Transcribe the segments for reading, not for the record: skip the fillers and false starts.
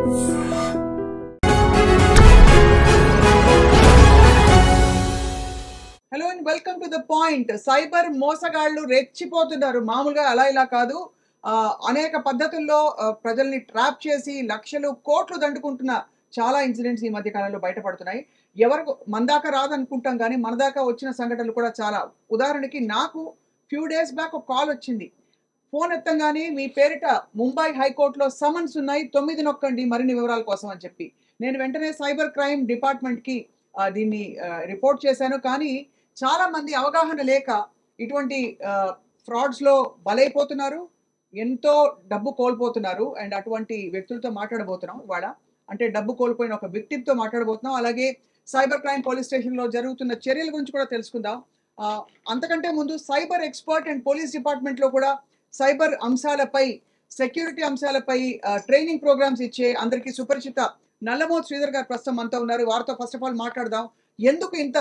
Hello and welcome to the point. Cyber మోసగాళ్లు రెచ్చిపోతున్నారు. మామూలుగా అలా ఇలా కాదు. అనేక పద్ధతుల్లో ప్రజల్ని ట్రాప్ చేసి లక్షలు కోట్లు దండుకుంటున్న చాలా ఇన్సిడెంట్స్ ఈ మధ్య కాలంలో బయటపడుతున్నాయి. ఎవరికి మన దాకా రాదనుకుంటాం కానీ మన దాకా వచ్చిన సంఘటనలు కూడా చాలా. ఉదాహరణకి నాకు ఫ్యూ డేస్ బ్యాక్ ఒక కాల్ వచ్చింది. ఫోన్ ఎత్తంగానే మీ పేరిట ముంబై హైకోర్టులో సమన్స్ ఉన్నాయి, 9 నొక్కండి మరిన్ని వివరాల కోసం అని చెప్పి. నేను వెంటనే సైబర్ క్రైమ్ డిపార్ట్మెంట్కి దీన్ని రిపోర్ట్ చేశాను. కానీ చాలా మంది అవగాహన లేక ఇటువంటి ఫ్రాడ్స్లో బలైపోతున్నారు, ఎంతో డబ్బు కోల్పోతున్నారు. అండ్ అటువంటి వ్యక్తులతో మాట్లాడబోతున్నాం ఇవాళ. అంటే డబ్బు కోల్పోయిన ఒక విక్టిమ్తో మాట్లాడబోతున్నాం. అలాగే సైబర్ క్రైమ్ పోలీస్ స్టేషన్లో జరుగుతున్న చర్యల గురించి కూడా తెలుసుకుందాం. అంతకంటే ముందు సైబర్ ఎక్స్పర్ట్ అండ్ పోలీస్ డిపార్ట్మెంట్లో కూడా సైబర్ అంశాలపై, సెక్యూరిటీ అంశాలపై ట్రైనింగ్ ప్రోగ్రామ్స్ ఇచ్చే అందరికీ సుపరిచిత నల్లమోతు శ్రీధర్ గారు ప్రస్తుతం మనతో ఉన్నారు. వారితో ఫస్ట్ ఆఫ్ ఆల్ మాట్లాడదాం. ఎందుకు ఇంత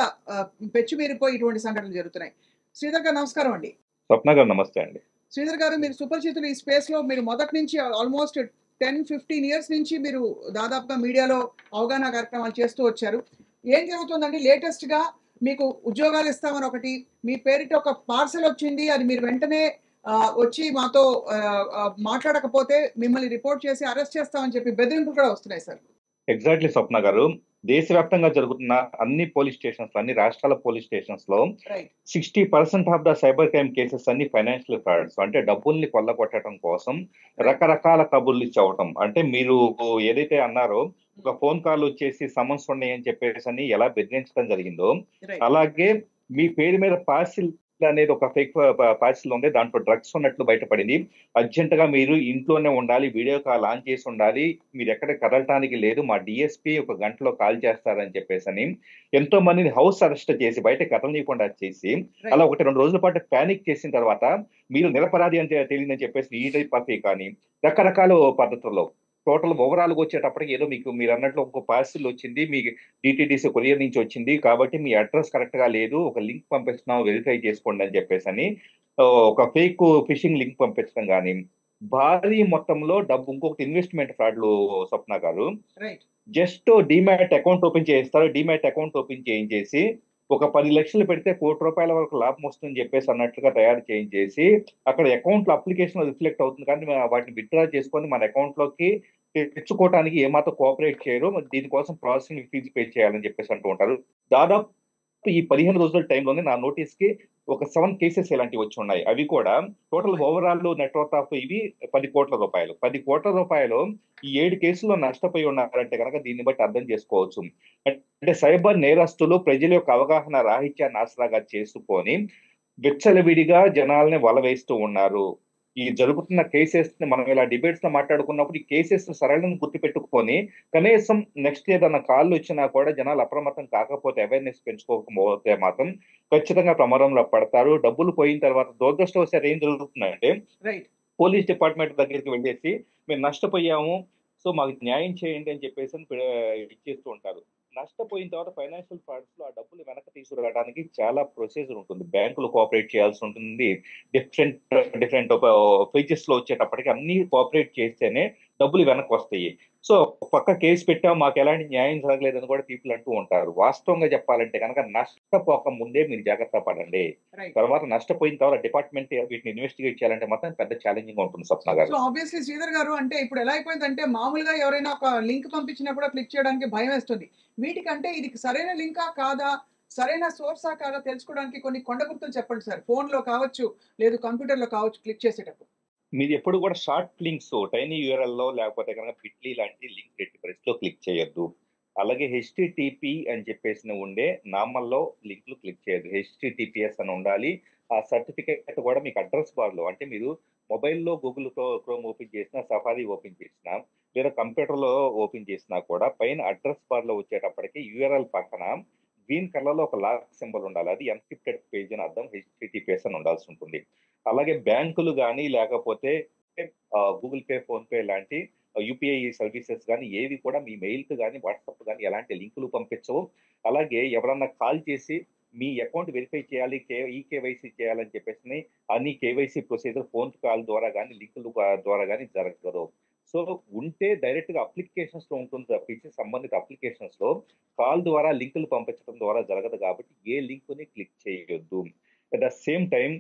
పెచ్చుమీరిపోయి ఇటువంటి సంఘటనలు జరుగుతున్నాయి? శ్రీధర్ గారు నమస్కారం అండి. స్వప్న గారు నమస్తే అండి. శ్రీధర్ గారు, మీరు సుపరిచితులు ఈ స్పేస్ లో. మీరు మొదటి నుంచి ఆల్మోస్ట్ 10-15 ఇయర్స్ నుంచి మీరు దాదాపుగా మీడియాలో అవగాహన కార్యక్రమాలు చేస్తూ వచ్చారు. ఏం జరుగుతుందండి లేటెస్ట్ గా? మీకు ఉద్యోగాలు ఇస్తామని ఒకటి, మీ పేరిట ఒక పార్సల్ వచ్చింది, అది మీరు వెంటనే వచ్చి మాతో మాట్లాడకపోతే మిమ్మల్ని రిపోర్ట్ చేసి అరెస్ట్ చేస్తామని చెప్పి బెదిరింపులు కూడా వస్తున్నాయి సార్. ఎగ్జాక్ట్లీ స్వప్న గారు, దేశవ్యాప్తంగా జరుగుతున్న అన్ని పోలీస్ స్టేషన్స్, అన్ని రాష్ట్రాల పోలీస్ స్టేషన్స్ లో 60% of the cyber crime cases అన్ని ఫైనాన్షియల్ ఫ్రాడ్స్, అంటే డబ్బుల్ని కొల్లగొట్టడం కోసం రకరకాల కబుర్లు ఇచ్చవటం. అంటే మీరు ఏదైతే అన్నారో, ఒక ఫోన్ కాల్ వచ్చేసి సమన్స్ ఉన్నాయని చెప్పేసి అని ఎలా బెదిరించడం జరిగిందో, అలాగే మీ పేరు మీద పార్సిల్ అనేది ఒక ఫేక్ పార్సిల్ ఉంది, దాంట్లో డ్రగ్స్ ఉన్నట్లు బయటపడింది. అర్జెంట్ గా మీరు ఇంట్లోనే ఉండాలి, వీడియో కాల్ ఆన్ చేసి ఉండాలి, మీరు ఎక్కడ కదలటానికి లేదు, మా డిఎస్పీ ఒక గంటలో కాల్ చేస్తారని చెప్పేసి అని ఎంతో మందిని హౌస్ అరెస్ట్ చేసి బయట కదలనీయకుండా చేసి, అలా 1-2 రోజుల పాటు ప్యానిక్ చేసిన తర్వాత మీరు నిరపరాధి అంటే తెలియదని చెప్పేసి ఈ టైప్ ఆఫ్ కానీ రకరకాల పద్ధతుల్లో టోటల్ ఓవరాల్ గా వచ్చేటప్పటికి ఏదో మీకు మీరు అన్నట్లు ఒక పార్సిల్ వచ్చింది, మీకు డిటిడిసి కొరియర్ నుంచి వచ్చింది కాబట్టి మీ అడ్రస్ కరెక్ట్ గా లేదు, ఒక లింక్ పంపిస్తున్నాం వెరిఫై చేసుకోండి అని చెప్పేసి అని ఒక ఫేక్ ఫిషింగ్ లింక్ పంపించడం కానీ, భారీ మొత్తంలో డబ్బు. ఇంకొకటి ఇన్వెస్ట్మెంట్ ఫ్రాడ్లు స్వప్న గారు. జస్ట్ డిమాట్ అకౌంట్ ఓపెన్ చేస్తారు, డిమాట్ అకౌంట్ ఓపెన్ చేయించేసి ఒక 10 లక్షలు పెడితే ₹1,00,00,000 వరకు లాభం వస్తుందని చెప్పేసి అన్నట్లుగా తయారు చేయించేసి అక్కడ అకౌంట్ లో అప్లికేషన్ రిఫ్లెక్ట్ అవుతుంది, కానీ వాటిని విత్డ్రా చేసుకొని మన అకౌంట్ లోకి తెచ్చుకోవడానికి ఏమాత్రం కోఆపరేట్ చేయరు. దీనికోసం ప్రాసెసింగ్ ఫీజు పే చేయాలని చెప్పేసి అంటూ ఉంటారు. దాదాపు ఈ 15 రోజుల టైంలోనే నా నోటీస్ కి ఒక 7 కేసెస్ ఇలాంటివి వచ్చి ఉన్నాయి. అవి కూడా టోటల్ ఓవరాల్ నెట్వర్క్ ఆఫ్ ఇవి ₹10 కోట్ల. ₹10 కోట్ల ఈ 7 కేసుల్లో నష్టపోయి ఉన్నారంటే కనుక దీన్ని బట్టి అర్థం చేసుకోవచ్చు. అంటే సైబర్ నేరస్తులు ప్రజల యొక్క అవగాహన రాహిత్యాన్ని ఆసరాగా చేసుకొని విచ్చలవిడిగా జనాల్ని వలవేస్తూ ఉన్నారు. ఈ జరుగుతున్న కేసెస్ ని మనం ఇలా డిబేట్స్ లో మాట్లాడుకున్నప్పుడు ఈ కేసెస్ సరళను గుర్తుపెట్టుకొని కనీసం నెక్స్ట్ ఏదన్నా కాళ్ళు వచ్చినా కూడా జనాలు అప్రమత్తం కాకపోతే, అవేర్నెస్ పెంచుకోకపోతే మాత్రం ఖచ్చితంగా ప్రమాదంలో పడతారు. డబ్బులు పోయిన తర్వాత దురదృష్టవశాత్తు ఏం జరుగుతుందంటే, పోలీస్ డిపార్ట్మెంట్ దగ్గరికి వెళ్ళేసి మేము నష్టపోయాము, సో మాకు న్యాయం చేయండి అని చెప్పేసి ఇచ్చేస్తూ ఉంటారు. నష్టపోయిన తర్వాత ఫైనాన్షియల్ ఫ్రాడ్స్ లో ఆ డబ్బులు వెనక తీసుకురావడానికి చాలా ప్రొసీజర్ ఉంటుంది. బ్యాంకులు కోఆపరేట్ చేయాల్సి ఉంటుంది. డిఫరెంట్ ఫీచర్స్ లో వచ్చేటప్పటికి అన్ని కోఆపరేట్ చేస్తేనే డబ్బులు వెనక్కి వస్తాయి. సో పక్క కేసు పెట్టాం, మాకు ఎలాంటి న్యాయం జరగలేదని కూడా పీపుల్ అంటూ ఉంటారు. వాస్తవంగా చెప్పాలంటే కనుక నష్టపోక ముందే మీరు జాగ్రత్త పడండి. తర్వాత నష్టపోయిన తర్వాత డిపార్ట్మెంట్ వీటిని ఇన్వెస్టిగేట్ చేయాలంటే మాత్రం పెద్ద ఛాలెంజింగ్ ఉంటుంది స్వప్న గారు. సో ఆబ్వియస్లీ శ్రీధర్ గారు, అంటే ఇప్పుడు ఎలా అయిపోయిందంటే మామూలుగా ఎవరైనా ఒక లింక్ పంపించినప్పుడు క్లిక్ చేయడానికి భయం వేస్తుంది. వీటికంటే ఇది సరైన లింకా కాదా, సరైన సోర్సా కాదా తెలుసుకోవడానికి కొన్ని కొండ గుర్తులు చెప్పండి సార్. ఫోన్ లో కావచ్చు, లేదు కంప్యూటర్ లో కావచ్చు, క్లిక్ చేసేటప్పుడు మీరు ఎప్పుడు కూడా షార్ట్ లింక్స్, టైనీ యూఆర్ఎల్ లో లేకపోతే కనుక బిట్లీ లాంటి లింక్ ఎట్టి పరిస్థితిలో క్లిక్ చేయొద్దు. అలాగే హెచ్టిటిపి అని చెప్పేసి ఉండే నామల్లో లింకులు క్లిక్ చేయొద్దు. హెచ్టిటిపిఎస్ అని ఉండాలి. ఆ సర్టిఫికేట్ కూడా మీకు అడ్రస్ బార్ లో, అంటే మీరు మొబైల్లో గూగుల్ క్రోమ్ ఓపెన్ చేసినా, సఫారీ ఓపెన్ చేసినా, లేదా కంప్యూటర్ లో ఓపెన్ చేసినా కూడా పైన అడ్రస్ బార్ లో వచ్చేటప్పటికి యూఆర్ఎల్ పక్కన గ్రీన్ కలర్ లో ఒక లాక్ సింబల్ ఉండాలి. అది ఎన్క్రిప్టెడ్ పేజ్ అని అర్థం, హెచ్టిటిపిఎస్ అని ఉండాల్సి ఉంటుంది. అలాగే బ్యాంకులు కానీ లేకపోతే గూగుల్ పే, ఫోన్ పే లాంటి యూపీఐ సర్వీసెస్ కానీ ఏవి కూడా మీ మెయిల్కి కానీ వాట్సాప్ కానీ ఎలాంటి లింకులు పంపించవు. అలాగే ఎవరన్నా కాల్ చేసి మీ అకౌంట్ వెరిఫై చేయాలి, ఈకేవైసీ చేయాలని చెప్పేసి అన్ని కేవైసీ ప్రొసీజర్ ఫోన్ కాల్ ద్వారా కానీ లింకుల ద్వారా కానీ జరగదు. సో సో ఉంటే డైరెక్ట్ గా అప్లికేషన్స్ లో ఉంటుంది తప్పించి సంబంధిత అప్లికేషన్స్ లో కాల్ ద్వారా లింకులు పంపించడం ద్వారా జరగదు కాబట్టి ఏ లింక్ ని క్లిక్ చేయొద్దు. అట్ ద సేమ్ టైం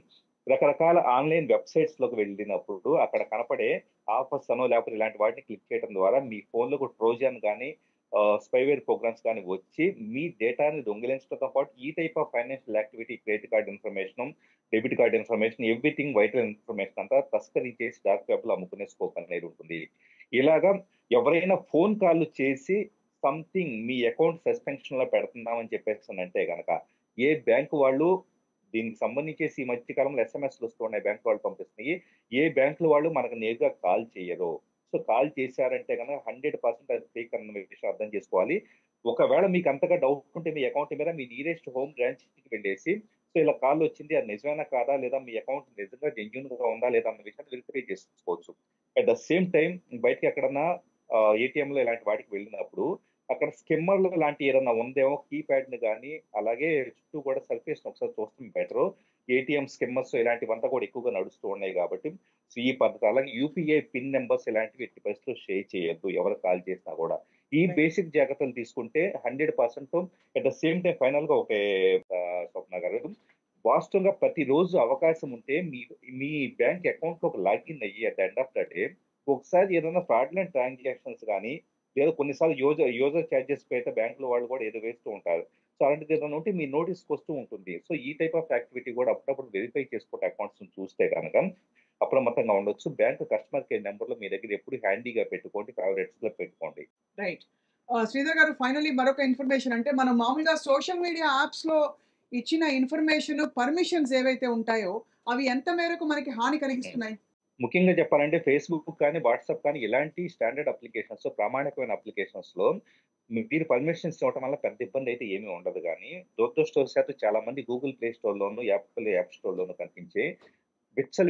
రకరకాల ఆన్లైన్ వెబ్సైట్స్ లోకి వెళ్ళినప్పుడు అక్కడ కనపడే ఆఫర్స్ అనో లేకపోతే ఇలాంటి వాటిని క్లిక్ చేయడం ద్వారా మీ ఫోన్ లో ట్రోజన్ కానీ స్పైవేర్ ప్రోగ్రామ్స్ కానీ వచ్చి మీ డేటాని దొంగిలించడంతో పాటు ఈ type of financial activity, credit card information, debit card information, everything vital information అంతా తస్కరించేసి డార్క్ వెబ్ లో అమ్ముకునే స్కోప్ అనేది ఉంటుంది. ఇలాగా ఎవరైనా ఫోన్ కాల్ చేసి సంథింగ్ మీ అకౌంట్ సస్పెన్షన్ లో పెడుతున్నామని చెప్పేసి అంటే గనక ఏ బ్యాంకు వాళ్ళు దీనికి సంబంధించేసి ఈ మధ్య కాలంలో ఎస్ఎంఎస్లు వస్తున్నాయి, బ్యాంక్ వాళ్ళు పంపిస్తున్నాయి. ఏ బ్యాంకుల వాళ్ళు మనకు నేరుగా కాల్ చేయరు. సో కాల్ చేశారంటే కనుక 100% అది ఫేక్ అన్న విషయం అర్థం చేసుకోవాలి. ఒకవేళ మీకు అంతగా డౌట్ ఉంటే మీ అకౌంట్ మీద మీ నియరెస్ట్ హోమ్ బ్రాంచ్ కి వెళ్ళేసి సో ఇలా కాల్ వచ్చింది, అది నిజమేనా కాదా, లేదా మీ అకౌంట్ నిజంగా జెన్యూన్ గా ఉందా లేదా అన్న విషయాన్ని వెరిఫై చేసుకోవచ్చు. అట్ ద సేమ్ టైం బయటకి ఎక్కడన్నా ఏటీఎం లో ఇలాంటి వాటికి వెళ్ళినప్పుడు అక్కడ స్కిమ్మర్లు లాంటి ఏదన్నా ఉందేమో కీప్యాడ్ ని కానీ అలాగే చుట్టూ కూడా సర్ఫేస్ ఒకసారి చూస్తుంది బెటర్. ఏటీఎం స్కిమ్మర్స్ ఇలాంటివంతా కూడా ఎక్కువగా నడుస్తూ ఉన్నాయి కాబట్టి సో ఈ పద్ధతి. అలాగే యూపీఐ పిన్ నెంబర్స్ ఇలాంటివి ఎట్టి పరిస్థితుల్లో షేర్ చేయొద్దు ఎవరు కాల్ చేసినా కూడా. ఈ బేసిక్ జాగ్రత్తలు తీసుకుంటే 100%. At the same time final గా ఒకే స్వప్న గారు, వాస్తవంగా ప్రతిరోజు అవకాశం ఉంటే మీ బ్యాంక్ అకౌంట్ లో ఒక లాగిన్ అయ్యి at the end of the day ఒకసారి ఏదైనా ఫ్రాడ్లెంట్ ట్రాన్సాక్షన్స్ కానీ లేదా కొన్నిసార్లు యూజర్ ఛార్జెస్ అయితే బ్యాంకుల వాళ్ళు కూడా ఏదో వేస్తూ ఉంటారు. సో అలాంటిది ఏదైనా ఉంటే మీ నోటీస్కి వస్తూ ఉంటుంది. సో ఈ టైప్ ఆఫ్ యాక్టివిటీ కూడా అప్పుడప్పుడు వెరిఫై చేసుకుంటే అకౌంట్స్ చూస్తే కనుక అప్రమత్తంగా ఉండొచ్చు. బ్యాంక్ కస్టమర్ కేర్ నెంబర్లో మీ దగ్గర ఎప్పుడు హ్యాండీగా పెట్టుకోండి, ఫేవరెట్స్ లో పెట్టుకోండి. రైట్. శ్రీధర్ గారు, ఫైనల్లీ మరొక ఇన్ఫర్మేషన్ అంటే మనం మామూలుగా సోషల్ మీడియా యాప్స్ లో ఇచ్చిన ఇన్ఫర్మేషన్ పర్మిషన్స్ ఏవైతే ఉంటాయో అవి ఎంత మేరకు మనకి హాని కలిగిస్తున్నాయి? ముఖ్యంగా చెప్పాలంటే ఫేస్బుక్ కానీ వాట్సాప్ కానీ ఇలాంటి స్టాండర్డ్ అప్లికేషన్స్, ప్రామాణికమైన అప్లికేషన్స్ లో మీరు పర్మిషన్స్ ఇవ్వడం వల్ల పెద్ద ఇబ్బంది అయితే ఏమీ ఉండదు. కానీ దురదృష్టవశాత్తు చాలా మంది గూగుల్ ప్లే స్టోర్ లోను, యాపిల్ యాప్ స్టోర్ లోను కనిపించే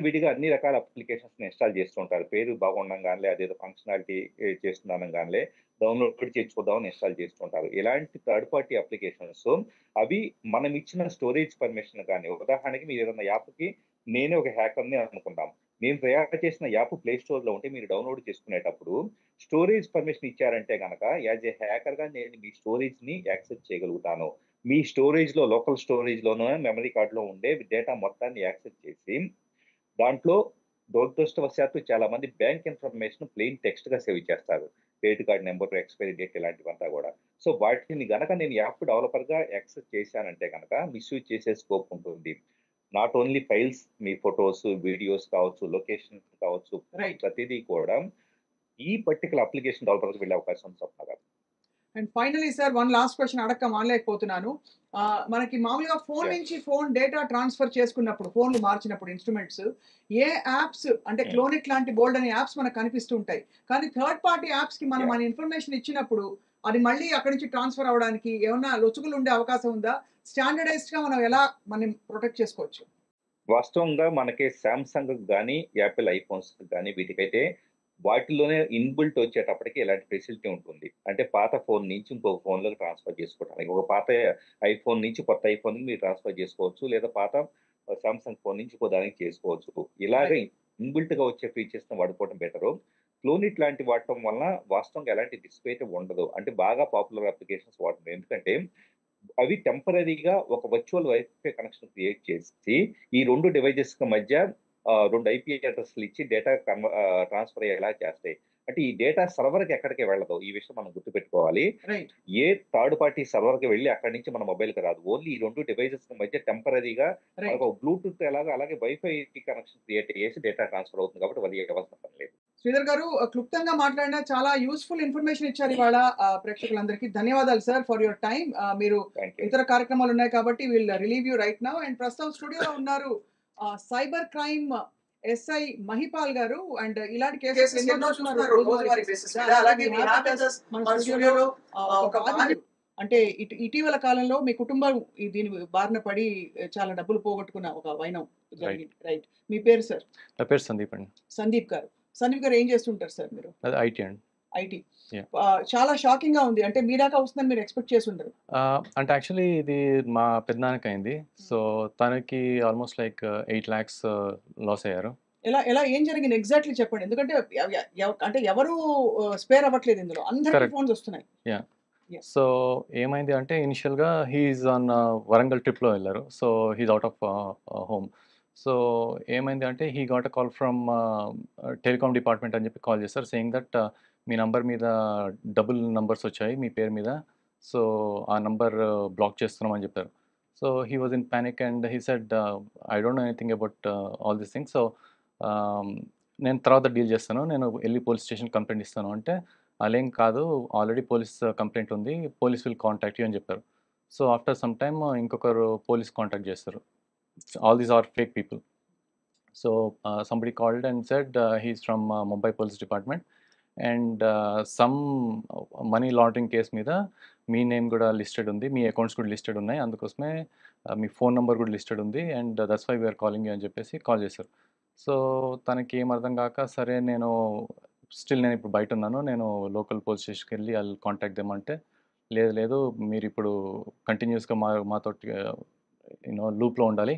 విడిగా అన్ని రకాల అప్లికేషన్స్ ఇన్స్టాల్ చేస్తుంటారు. పేరు బాగుండగానే అదేదో ఫంక్షనాలిటీ చేస్తున్నానగానే డౌన్లోడ్ చేసుకుందామని ఇన్స్టాల్ చేస్తుంటారు. ఇలాంటి థర్డ్ పార్టీ అప్లికేషన్స్ అవి మనం ఇచ్చిన స్టోరేజ్ పర్మిషన్ కానీ, ఉదాహరణకి మీరు ఏదైనా యాప్కి నేనే ఒక హ్యాకర్ని అనుకుందాం, నేను తయారు చేసిన యాప్ ప్లే స్టోర్ లో ఉంటే మీరు డౌన్లోడ్ చేసుకునేటప్పుడు స్టోరేజ్ పర్మిషన్ ఇచ్చారంటే కనుక యాజ్ ఏ హ్యాకర్ గా నేను మీ స్టోరేజ్ ని యాక్సెస్ చేయగలుగుతాను. మీ స్టోరేజ్ లో లోకల్ స్టోరేజ్ లోనో మెమరీ కార్డ్ లో ఉండే డేటా మొత్తాన్ని యాక్సెస్ చేసి దాంట్లో దురదృష్టవశాత్తు చాలా మంది బ్యాంక్ ఇన్ఫర్మేషన్ ప్లెయిన్ టెక్స్ట్ గా సేవ్ చేస్తారు. Credit card number, expiry date ఇలాంటివంతా కూడా. సో వాటిని గనక నేను యాప్ డెవలపర్ గా యాక్సెస్ చేశానంటే కనుక మిస్యూజ్ చేసే స్కోప్ ఉంటుంది. Not only files, me photos, videos కావచ్చు, లొకేషన్ కావచ్చు, ప్రతిదీ కూడా ఈ పర్టికులర్ అప్లికేషన్ డెవలపర్కి వెళ్ళే అవకాశం ఉంది స్వప్న గారు. And finally sir, one last question అడక్క మానలేకపోతున్నాను. మనకి మామూలుగా ఫోన్ నుంచి ఫోన్ డేటా ట్రాన్స్ఫర్ చేసుకున్నప్పుడు, ఫోన్లు మార్చినప్పుడు ఇన్స్ట్రుమెంట్స్ ఏ యాప్స్ అంటే క్లోనిక్ లాంటి బోల్డ్ అనే యాప్స్ మనకు కనిపిస్తూ ఉంటాయి. కానీ థర్డ్ పార్టీ యాప్స్ కి మనం మన ఇన్ఫర్మేషన్ ఇచ్చినప్పుడు అది మళ్ళీ అక్కడి నుంచి ట్రాన్స్ఫర్ అవడానికి ఏమన్నా లొచుగులు ఉండే అవకాశం ఉందా? స్టాండర్డైజ్డ్ గా మనం ఎలా మనం ప్రొటెక్ట్ చేసుకోవచ్చు? వాస్తవంగా మనకి సామ్సంగ్ కానీ యాపిల్ ఐఫోన్స్ కానీ వీటికైతే వాటిలోనే ఇన్బిల్ట్ వచ్చేటప్పటికి ఇలాంటి ఫెసిలిటీ ఉంటుంది. అంటే పాత ఫోన్ నుంచి ఇంకొక ఫోన్లోకి ట్రాన్స్ఫర్ చేసుకోవడానికి, ఒక పాత ఐఫోన్ నుంచి కొత్త ఐఫోన్ మీరు ట్రాన్స్ఫర్ చేసుకోవచ్చు, లేదా పాత సామ్సంగ్ ఫోన్ నుంచి ఇంకో దానికి చేసుకోవచ్చు. ఇలాగే ఇన్బిల్ట్ గా వచ్చే ఫీచర్స్ ని వాడుకోవడం బెటరు. క్లోనిట్ లాంటి వాడటం వల్ల వాస్తవంగా ఎలాంటి డిస్ప్లే అయితే ఉండదు. అంటే బాగా పాపులర్ అప్లికేషన్స్ వాడుతుంది. ఎందుకంటే అవి టెంపరీగా ఒక వర్చువల్ వైఫై కనెక్షన్ క్రియేట్ చేసి ఈ రెండు డివైజెస్ మధ్య రెండు ఐపీ అడ్రస్లు ఇచ్చి డేటా ట్రాన్స్ఫర్ అయ్యేలా చేస్తాయి. అంటే ఈ డేటా సర్వర్ కి ఎక్కడికి వెళ్ళదు. ఈ విషయం మనం గుర్తుపెట్టుకోవాలి. ఏ థర్డ్ పార్టీ సర్వర్ కి వెళ్ళి అక్కడి నుంచి మన మొబైల్ కి రాదు. ఓన్లీ ఈ రెండు డివైజెస్ మధ్య టెంపరీగా బ్లూటూత్ ఎలాగా అలాగే వైఫై కనెక్షన్ క్రియేట్ చేసి డేటా ట్రాన్స్ఫర్ అవుతుంది. కాబట్టి వదిలే అవసరం పని లేదు. శ్రీధర్ గారు, క్లుప్తంగా మాట్లాడిన చాలా యూస్ఫుల్ ఇన్ఫర్మేషన్ ఇచ్చారు ఇవాళ ప్రేక్షకులందరికీ. ధన్యవాదాలు సార్ ఫర్ యువర్ టైం. మీరు ఇతర కార్యక్రమాలు ఉన్నాయి కాబట్టి will relieve you right now. And ప్రస్తుతం స్టూడియోలో ఉన్నారు సైబర్ క్రైమ్ ఎస్ఐ మహిపాల్ గారు. అండ్ ఇలాంటి కేసెస్ ఎన్నో చూస్తున్నారు రోజువారీ బేసిస్ మీద. అలాగే మన స్టూడియోలో ఒక బాధితుడు అంటే ఇటీవల కాలంలో మీ కుటుంబం దీని బారిన పడి చాలా డబ్బులు పోగొట్టుకున్న ఒక వైనం జరిగింది. రైట్. మీ పేరు సార్? నా పేరు సందీప్ అండి. సందీప్ గారు. సందీప్ గారు ఏం చేస్తుంటారు సార్ మీరు? ఐటీ అండి. ఐటీ. చాలా షాకింగ్ గా ఉంది. అంటే మీ దాకా వస్తుందని మీరు ఎక్స్పెక్ట్ చేసి ఉండరు. అంటే యాక్చువల్లీ ఇది మా పెద్దనాన్నకి అయింది. సో తనకి ఆల్మోస్ట్ లైక్ 8 lakhs లాస్ అయ్యారు. ఎలా ఎలా ఏం జరిగింది ఎగ్జాక్ట్లీ చెప్పండి, ఎందుకంటే అంటే ఎవరు స్పేర్ అవ్వట్లేదు ఇందులో, అందరికీ కరెక్ట్. ఫోన్స్ వస్తున్నాయి. యా. Yeah. సో ఏమైంది అంటే ఇనిషియల్గా హీఈస్ ఆన్ వరంగల్ ట్రిప్లో వెళ్ళారు. So he's out of home. So ఏమైంది అంటే he got a call from telecom department అని చెప్పి కాల్ చేస్తారు, సేయింగ్ దట్ మీ నంబర్ మీద డబుల్ నంబర్స్ వచ్చాయి మీ పేరు మీద, సో ఆ నంబర్ బ్లాక్ చేస్తున్నాం అని చెప్పారు. So he was in panic and he said I don't know anything about all this things. So నేను తర్వాత డీల్ చేస్తాను, నేను వెళ్ళి పోలీస్ స్టేషన్ కంప్లైంట్ ఇస్తాను అంటే అలాం కాదు, ఆల్రెడీ పోలీస్ కంప్లైంట్ ఉంది, పోలీస్ విల్ కాంటాక్ట్ యూ అని చెప్పారు. సో ఆఫ్టర్ సమ్ టైమ్ ఇంకొకరు పోలీస్ కాంటాక్ట్ చేస్తారు. All these are fake people. So somebody called and said he's from Mumbai police department and some money laundering case మీద మీ name కూడా listed ఉంది, మీ accounts కూడా listed ఉన్నాయి, అందుకోసమే మీ ఫోన్ నెంబర్ కూడా లిస్టెడ్ ఉంది and that's why we're calling you అని చెప్పేసి కాల్ చేశారు. సో తనకి ఏం అర్థం కాక సరే నేను ఇప్పుడు బయట ఉన్నాను, నేను లోకల్ పోలీస్ స్టేషన్కి వెళ్ళి వాళ్ళు కాంటాక్ట్ దేమంటే లేదు లేదు మీరు ఇప్పుడు కంటిన్యూస్గా మాతోటి లూప్లో ఉండాలి,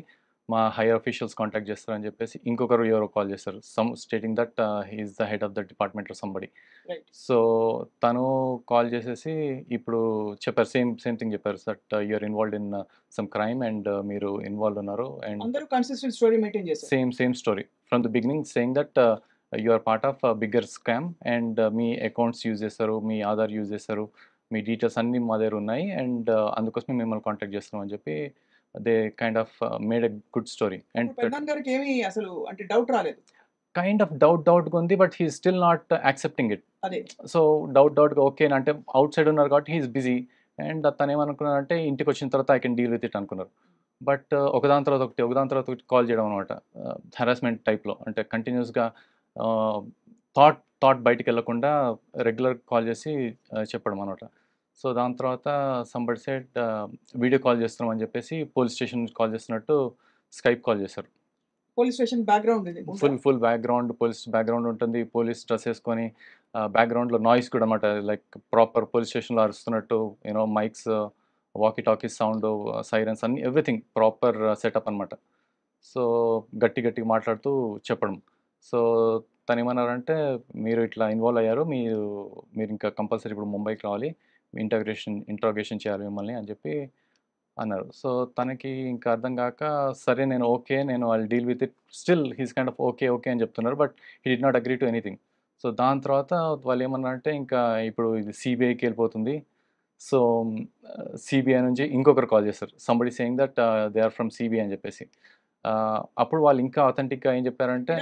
మా హైయర్ అఫీషియల్స్ కాంటాక్ట్ చేస్తారని చెప్పేసి ఇంకొకరు ఎవరో కాల్ చేస్తారు, some stating that he is the head of the department or somebody. Right. So తను కాల్ చేసేసి ఇప్పుడు చెప్పారు, సేమ్ థింగ్ చెప్పారు, that you're involved in some crime and మీరు ఇన్వాల్వ్ ఉన్నారు అండ్ అందరూ కన్సిస్టెంట్ స్టోరీ మెయింటైన్ చేశారు. Same story from the beginning, saying that you are part of bigger scam and మీ అకౌంట్స్ యూజ్ చేస్తారు, మీ ఆధార్ యూజ్ చేస్తారు, మీ details అన్నీ మా దగ్గర ఉన్నాయి అండ్ అందుకోసమే మిమ్మల్ని కాంటాక్ట్ చేస్తున్నాం అని చెప్పి they kind of made a good story. And పెద్దనాన్న గారికి ఏమీ అసలు అంటే డౌట్ రాలేదు. కైండ్ ఆఫ్ డౌట్గా ఉంది, but he still not accepting it. అదే సో డౌట్గా ఓకే అంటే అవుట్ సైడ్ ఉన్నారు కాబట్టి హీఈస్ బిజీ అండ్ తను ఏమనుకున్నారంటే ఇంటికి వచ్చిన తర్వాత I can deal with it అనుకున్నారు. బట్ ఒకదాని తర్వాత ఒకటి కాల్ చేయడం అనమాట, హెరాస్మెంట్ టైప్లో, అంటే కంటిన్యూస్గా థాట్ బయటికి వెళ్ళకుండా రెగ్యులర్ కాల్ చేసి చెప్పడం అనమాట. సో దాని తర్వాత సంబడి సైడ్ వీడియో కాల్ చేస్తున్నాం అని చెప్పేసి పోలీస్ స్టేషన్ కాల్ చేస్తున్నట్టు స్కైప్ కాల్ చేశారు. పోలీస్ స్టేషన్ బ్యాక్గ్రౌండ్ ఇది ఫుల్ బ్యాక్గ్రౌండ్, పోలీస్ బ్యాక్గ్రౌండ్ ఉంటుంది, పోలీస్ డ్రెస్ వేసుకొని బ్యాక్గ్రౌండ్లో నాయిస్ కూడా అనమాట, లైక్ ప్రాపర్ పోలీస్ స్టేషన్లో అరుస్తున్నట్టు, you know mics, walkie talkies sound, sirens అన్ని ఎవ్రీథింగ్ ప్రాపర్ సెటప్ అనమాట. సో గట్టిగా మాట్లాడుతూ చెప్పడం. సో తను ఏమన్నారంటే మీరు ఇట్లా ఇన్వాల్వ్ అయ్యారు, మీరు ఇంకా కంపల్సరీ ఇప్పుడు ముంబైకి రావాలి, ఇంట్రాగేషన్ చేయాలి మిమ్మల్ని అని చెప్పి అన్నారు. సో తనకి ఇంకా అర్థం కాక సరే నేను I deal with it, still he's kind of okay అని చెప్తున్నారు, but he did not agree to anything. So దాని తర్వాత వాళ్ళు ఏమన్నారంటే ఇంకా ఇప్పుడు ఇది సిబిఐకి వెళ్ళిపోతుంది. సో సిబిఐ నుంచి ఇంకొకరు కాల్ చేస్తారు, somebody saying that they are from CBI అని చెప్పేసి. అప్పుడు వాళ్ళు ఇంకా అథెంటిక్గా ఏం చెప్పారంటే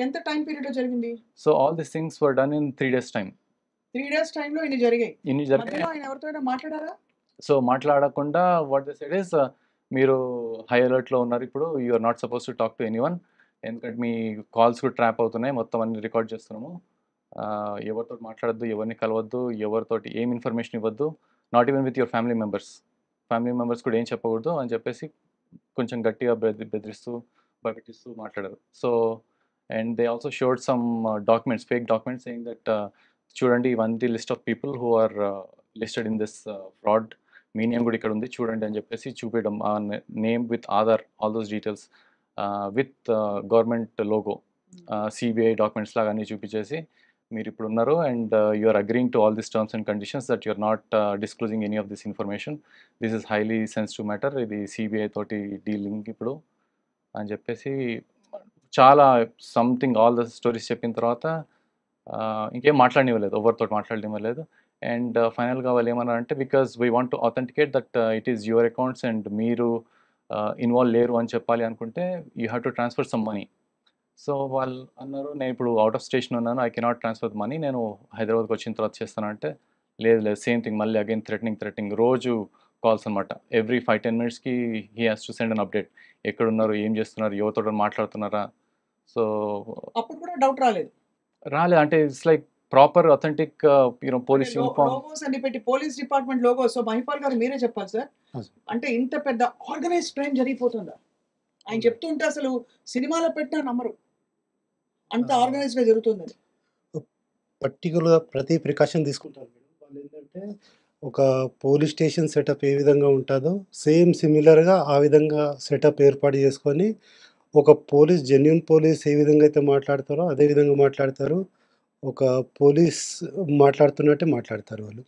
ఎంత టైం పీరియడ్ జరిగింది. So all this things were done in 3 days time. 3 days టైంలో ఇన్ని జరిగాయి. ఆయన ఎవరితో మాట్లాడారా? సో మాట్లాడకుండా వాట్ దే సెడ్ ఇస్ మీరు హై అలర్ట్లో ఉన్నారు, ఇప్పుడు you are not suppose to talk to anyone, ఎందుకంటే మీ కాల్స్ కూడా ట్రాప్ అవుతున్నాయి, మొత్తం అన్ని రికార్డ్ చేస్తున్నాము, ఎవరితో మాట్లాడద్దు, ఎవరిని కలవద్దు, ఎవరితోటి ఏం ఇన్ఫర్మేషన్ ఇవ్వద్దు, not even with your family members కూడా ఏం చెప్పకూడదు అని చెప్పేసి కొంచెం గట్టిగా బెదిరిస్తూ భయపెట్టిస్తూ మాట్లాడారు. So and they also showed some documents, fake documents saying that చూడండి ఇవన్నీ list of people who are listed in this fraud, మీ నేమ్ కూడా ఇక్కడ ఉంది చూడండి అని చెప్పేసి చూపించడం, ఆ name with Aadhaar, all those details with government logo, CBI documents లాగా అన్నీ చూపించేసి మీరు ఇప్పుడు ఉన్నారు and you are agreeing to all this terms and conditions that you are not disclosing any of this information, this is highly sensitive matter, ఇది CBI తోటి dealing ఇప్పుడు అని చెప్పేసి చాలా సంథింగ్ ఆల్ ద స్టోరీస్ చెప్పిన తర్వాత ఇంకేం మాట్లాడనివ్వలేదు, ఎవరితో మాట్లాడనివ్వలేదు. అండ్ ఫైనల్గా వాళ్ళు ఏమన్నారంటే because we want to authenticate that it is your accounts and మీరు ఇన్వాల్వ్ లేరు అని చెప్పాలి అనుకుంటే you have to transfer some money. So వాళ్ళు అన్నారు నేను ఇప్పుడు అవుట్ ఆఫ్ స్టేషన్ ఉన్నాను, I cannot transfer the money, నేను హైదరాబాద్కి వచ్చిన తర్వాత చేస్తానంటే లేదు సేమ్ థింగ్, మళ్ళీ అగైన్ థ్రెటనింగ్ రోజు కాల్స్ అనమాట, ఎవ్రీ 5-10 minutesకి he has to send an update, ఎక్కడున్నారు, ఏం చేస్తున్నారు, ఎవరితో మాట్లాడుతున్నారా. సో అప్పుడు కూడా డౌట్ రాలేదు అంటే it's like proper authentic police uniform, logos అని పెట్టి police department logos. So Mahipal గారు మీరే చెప్పాలి సార్, అంటే ఇంత పెద్ద ఆర్గనైజ్ క్రైమ్ జరిగిపోతుందా? ఆయన చెప్తుంటే అసలు సినిమాలో పెట్టినా నమ్మరు, అంత ఆర్గనైజ్గా జరుగుతుందని. పర్టికులర్గా ప్రతి ప్రికాషన్ తీసుకుంటారు మేడం వాళ్ళు. ఏంటంటే ఒక పోలీస్ స్టేషన్ సెటప్ ఏ విధంగా ఉంటుందో సేమ్ సిమిలర్గా ఆ విధంగా సెటప్ ఏర్పాటు చేసుకొని ఒక పోలీస్ జెన్యూన్ పోలీస్ ఏ విధంగా అయితే మాట్లాడతారో అదే విధంగా మాట్లాడతారు. ఒక పోలీస్ మాట్లాడుతున్నట్టే మాట్లాడతారు వాళ్ళు.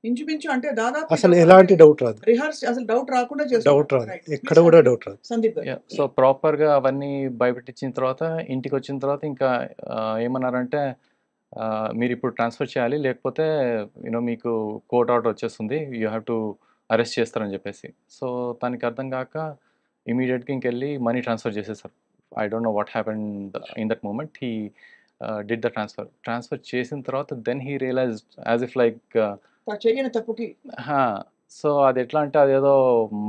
ఇంచుమించు అంటే దాదాపు అసలు అంటే ఎలాంటి డౌట్ రాదు. రిహార్స్ అసలు డౌట్ రాకుండా డౌట్ చేస్తున్నారు. రాదు. రైట్. ఎక్కడ ప్లీజ్ కూడా కంటిన్యూ డౌట్ రాదు. సందీప్ గారు. యాహ్! సో, ప్రాపర్‌గా అవన్నీ భయపెట్టించిన తర్వాత ఇంటికొచ్చిన తర్వాత ఇంకా ఏమన్నారంటే మీరిప్పుడు ట్రాన్స్‌ఫర్ చేయాలి. లేకపోతే మీకు కోర్ట్ ఆర్డర్ వచ్చేస్తుంది. యూ హావ్ టు అరెస్ట్ చేస్తారని చెప్పేసి. సో, తనకి అర్థం కాక ఇమ్మీడియేట్‌గా ఇంకెళ్ళి మనీ ట్రాన్స్‌ఫర్ చేసేసారు. I don't know what happened in that moment. He did the transfer. Transfer చేసిన తర్వాత then he realised as if like చెయ్యని తప్పుకి ఆ! సో, అదెట్లా అంటే అదేదో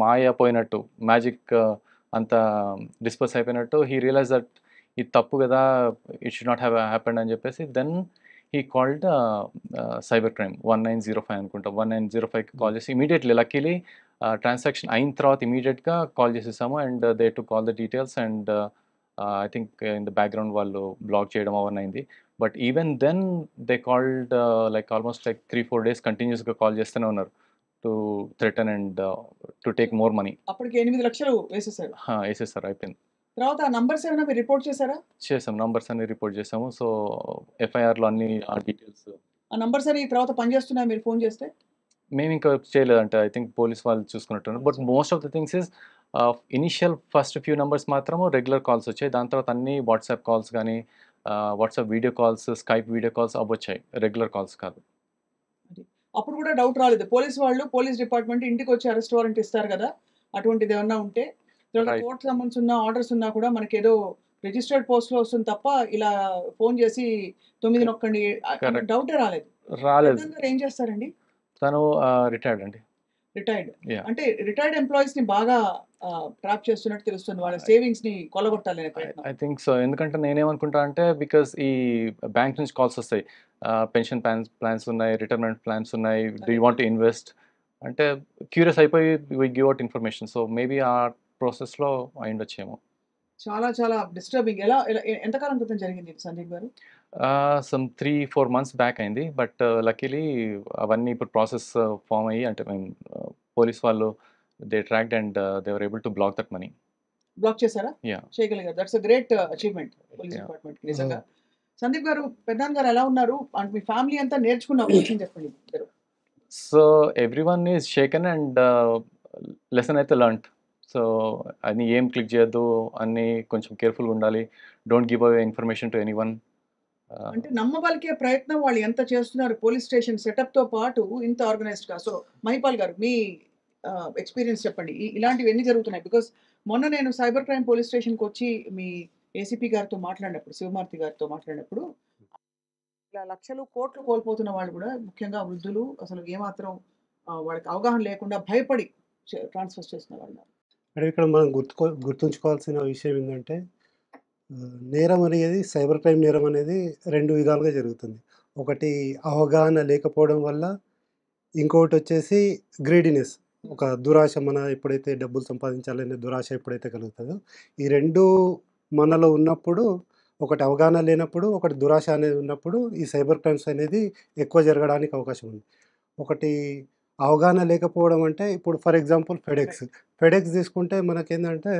మాయ పోయినట్టు, మ్యాజిక్ అంతా డిస్పర్స్ అయిపోయినట్టు హీ రియలైజ్ దట్ ఇది తప్పు గదా! ఇట్ షుడ్ నాట్ హ్యాపెండ్ అని జెప్పేసి then he called cyber crime 1905 అనుకుంటా. 1905కి కాల్ చేసి ఇమ్మీడియేట్‌లీ లక్కీలీ ట్రాన్సాక్షన్ అయిన తర్వాత ఇమ్మీడియేట్‌గా కాల్ చేసేసాము. And they took all the details and I think in the background వాళ్ళు బ్లాక్ చేయడం అవన్నీ అయింది. But even then they called like almost like 3, 4 days కంటిన్యూస్‌గా కాల్ చేస్తూనే ఉన్నారు. To threaten and to take more money. అప్పటికి 8 లక్షలు వేసేసారు. ఏసేసారు అయిపోయింది. తర్వాత ఆ నంబర్స్ ఏమైనా మీరు రిపోర్ట్ చేశారా? చేసాం. నంబర్స్ అన్ని రిపోర్ట్ చేసాము. సో, ఎఫ్ఐఆర్‌లో అన్ని ఆ డీటెయిల్స్ ఆ నంబర్స్ అని తర్వాత పనిచేస్తున్నాయా మీరు ఫోన్ చేస్తే? మేమింకా చేయలేదంటే ఐ థింక్ పోలీస్ వాళ్ళు చూసుకున్నట్టున్నారు. But most of the things is initial first few numbers మాత్రము రెగ్యులర్ కాల్స్ వచ్చాయి. దాని తర్వాత అన్నీ వాట్సాప్ కాల్స్ గానీ, WhatsApp video calls, Skype video calls అవొచ్చాయి. రెగ్యులర్ కాల్స్ కాదు. అది. అప్పుడు కూడా డౌట్ రాలేదు. పోలీస్ డిపార్ట్మెంట్ ఇంటికొచ్చి అరెస్ట్ వారెంట్ ఇస్తారు గదా! అటువంటిదేమన్నా ఉంటే, తర్వాత రైట్. కోర్ట్ సమ్మన్స్ ఉన్న ఆర్డర్స్ ఉన్నా కూడా మనకేదో రిజిస్టర్డ్ పోస్ట్‌లో వస్తుంది తప్ప, ఇలా ఫోన్ చేసి 9 నొక్కండి అనే కరెక్ట్. డౌటే రాలేదు. రాలేదు. పెద్దన్న గారు ఏం చేస్తారండి? తను రిటైర్డ్ అండి. రిటైర్డ్. యాహ్! అంటే రిటైర్డ్ ఎంప్లాయీస్‌ని బాగా ట్రాప్ చేస్తున్నట్టు తెలుస్తుంది. వాళ్ళ సేవింగ్స్‌ని కొల్లగొట్టాలనే ప్రయత్నం. I think so. ఎందుకంటే నేనేమనుకుంటా అంటే బికాస్ ఈ బ్యాంక్ నుంచి కాల్స్ వస్తాయి. పెన్షన్ ప్లాన్స్ ఉన్నాయి, రిటైర్మెంట్ ప్లాన్స్ ఉన్నాయి. Do you want to invest? అంటే క్యూరియస్ అయిపోయి we give out information. So, maybe ఆ ప్రాసెస్‌లో అయ్యుండొచ్చేమో. చాలా చాలా డిస్టర్బింగ్. ఎలా ఎలా ఎంతకాలం క్రితం జరిగింది ఇది Sandeep garu? Some 3, 4 months back అయింది. బట్ లక్కీలీ అవన్నీ ఇప్పుడు ప్రాసెస్ ఫార్మ్ అయ్యి అంటే పోలీస్ వాళ్ళు they tracked and they were able to block that money. Block చేసారా? యాహ్! చేయగలిగారు. That's a great achievement police yeah! డిపార్ట్మెంట్‌కి నిజంగా. సందీప్ గారు, పెద్దాన్న గారు ఎలా ఉన్నారు? అండ్ మీ ఫ్యామిలీ అంతా నేర్చుకున్న ఒక విషయం చెప్పండి ఇద్దరు. So, everyone is షేకెన్ and lesson అయితే లెర్న్డ్. సో, అన్ని ఏం క్లిక్ చేయొద్దు, అన్నీ కొంచెం కేర్‌ఫుల్‌గా ఉండాలి. Don't give away information to anyone. అంటే నమ్మబలికే ప్రయత్నం వాళ్ళు ఎంత చేస్తున్నారు పోలీస్ స్టేషన్ సెటప్‌తో పాటు ఇంత ఆర్గనైజ్డ్‌గా. సో, మహిపాల్ గారు మీ ఎక్స్‌పీరియన్స్ చెప్పండి. ఇలాంటివి ఎన్ని జరుగుతున్నాయి? బికాజ్ మొన్న నేను సైబర్ క్రైమ్ పోలీస్ స్టేషన్‌కొచ్చి మీ ఏసీపీ గారితో మాట్లాడినప్పుడు, శివమార్తి గారితో మాట్లాడినప్పుడు, ఇలా లక్షలు, కోట్లు కోల్పోతున్న వాళ్ళు కూడా ముఖ్యంగా వృద్ధులు అసలు ఏమాత్రం వాళ్ళకి అవగాహన లేకుండా భయపడి ట్రాన్స్‌ఫర్ చేస్తున్న వాళ్ళు. అంటే ఇక్కడ మనం గుర్తుంచుకోవాల్సిన విషయం ఏందంటే నేరం అనేది సైబర్ క్రైమ్ నేరం అనేది 2 విధాలుగా జరుగుతుంది. ఒకటి అవగాహన లేకపోవడం వల్ల, ఇంకొకటొచ్చేసి గ్రీడీనెస్. ఒక దురాశ ఎప్పుడైతే డబ్బులు సంపాదించాలనే దురాశ ఎప్పుడైతే కలుగుతదో, ఈ 2 మనలో ఉన్నప్పుడు, ఒకటి అవగాహన లేనప్పుడు, ఒకటి దురాశ అనేది ఉన్నప్పుడు, ఈ సైబర్ క్రైమ్స్ అనేది ఎక్కువ జరగడానికి అవకాశం ఉంది. ఒకటి అవగాహన లేకపోవడం అంటే, ఇప్పుడు for example FedEx. Right. FedEx తీసుకుంటే మనకేందంటే,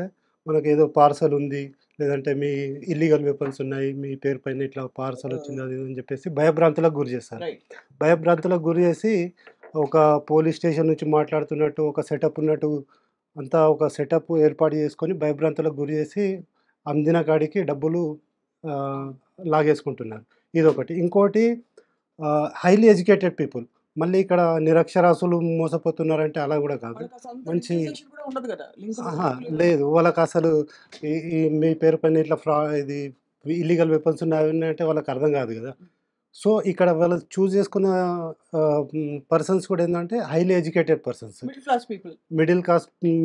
మనకేదో పార్సెల్ ఉంది, లేదంటే మీ ఇల్లీగల్ వెపన్స్ ఉన్నాయి, మీ పేరు పైన ఇట్లా పార్సెల్ వచ్చింది అది ఇది అని చెప్పేసి భయభ్రాంతులకు గురి చేస్తారు. రైట్. భయభ్రాంతులకు గురి చేసి, ఒక పోలీస్ స్టేషన్ నుంచి మాట్లాడుతున్నట్టు, ఒక సెటప్ ఉన్నట్టు, అంతా ఒక సెటప్ ఏర్పాటు చేసుకొని భయభ్రాంతులకు గురి చేసి, అందిన కాడికి డబ్బులు ఆహ్, లాగేసుకుంటున్నారు. ఇదొకటి. ఇంకోటి హైలీ ఎడ్యుకేటెడ్ పీపుల్. మళ్ళీ ఇక్కడ నిరక్షరాస్యులు మోసపోతున్నారంటే అలా గూడా కాదు. వాళ్ళకసలు అంత మంచి రిజిస్ట్రేషన్ కూడా ఉండదు కదా! లింకులు అహా! లింకులు లేదు. వాళ్ళకసలు ఈ ఈ మీ పేరు పైన ఇట్లా ఇది ఇల్లీగల్ వెపన్స్ ఉన్నాయి, అవి ఉన్నాయంటే వాళ్ళకర్థం గాదు గదా! సో, ఇక్కడ వాళ్ళు చూజ్ చేసుకున్న పర్సన్స్ కూడా ఏందంటే highly educated persons. Middle class people.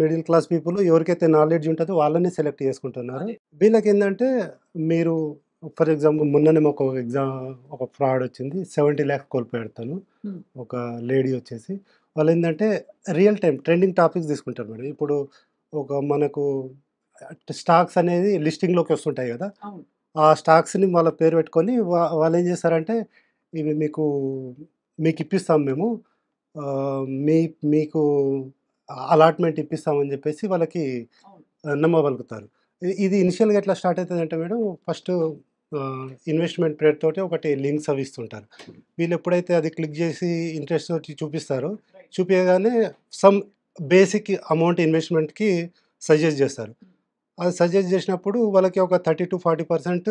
Middle class people ఎవరికైతే నాలెడ్జ్ ఉంటదో వాళ్ళనే సెలెక్ట్ చేసుకుంటున్నారు. అదే. వీళ్ళకేందంటే మీరు ఫర్ ఎగ్జాంపుల్ మొన్ననే మాకు ఒక ఫ్రాడ్ వచ్చింది. 70 లాక్స్ కోల్పోయాడు తను. హ్మ్. ఒక లేడీ వచ్చేసి. వాళ్ళేందంటే రియల్ టైమ్ ట్రెండింగ్ టాపిక్స్ తీసుకుంటారు మేడం. ఇప్పుడు మనకు స్టాక్స్ అనేది లిస్టింగ్‌లోకి వస్తుంటాయి గదా! అవును. ఆ స్టాక్స్‌ని వాళ్ళ పేరు పెట్టుకొని వాళ్ళేం చేస్తారంటే, ఇవి మీకిప్పిస్తాం మేము. ఆహ్, మీ మీకు అలాట్‌మెంట్ ఇప్పిస్తామని జెప్పేసి వాళ్ళకి అవును. నమ్మబలుకుతారు. ఇది ఇనిషియల్‌గా ఎట్లా స్టార్ట్ అయితదంటే మేడం, ఫస్ట్ ఇన్వెస్ట్‌మెంట్ పీరియడ్ తోటి ఒకటి లింక్స్ అవి ఇస్తుంటారు. వీళ్ళు ఎప్పుడైతే అది క్లిక్ చేసి ఇంట్రెస్ట్ తోటి చూపిస్తారో, చూపియగానే సమ్ బేసిక్ అమౌంట్ ఇన్వెస్ట్‌మెంట్‌కి సజెస్ట్ చేస్తారు. అది సజెస్ట్ చేసినప్పుడు వాళ్ళకి ఒక 30-40%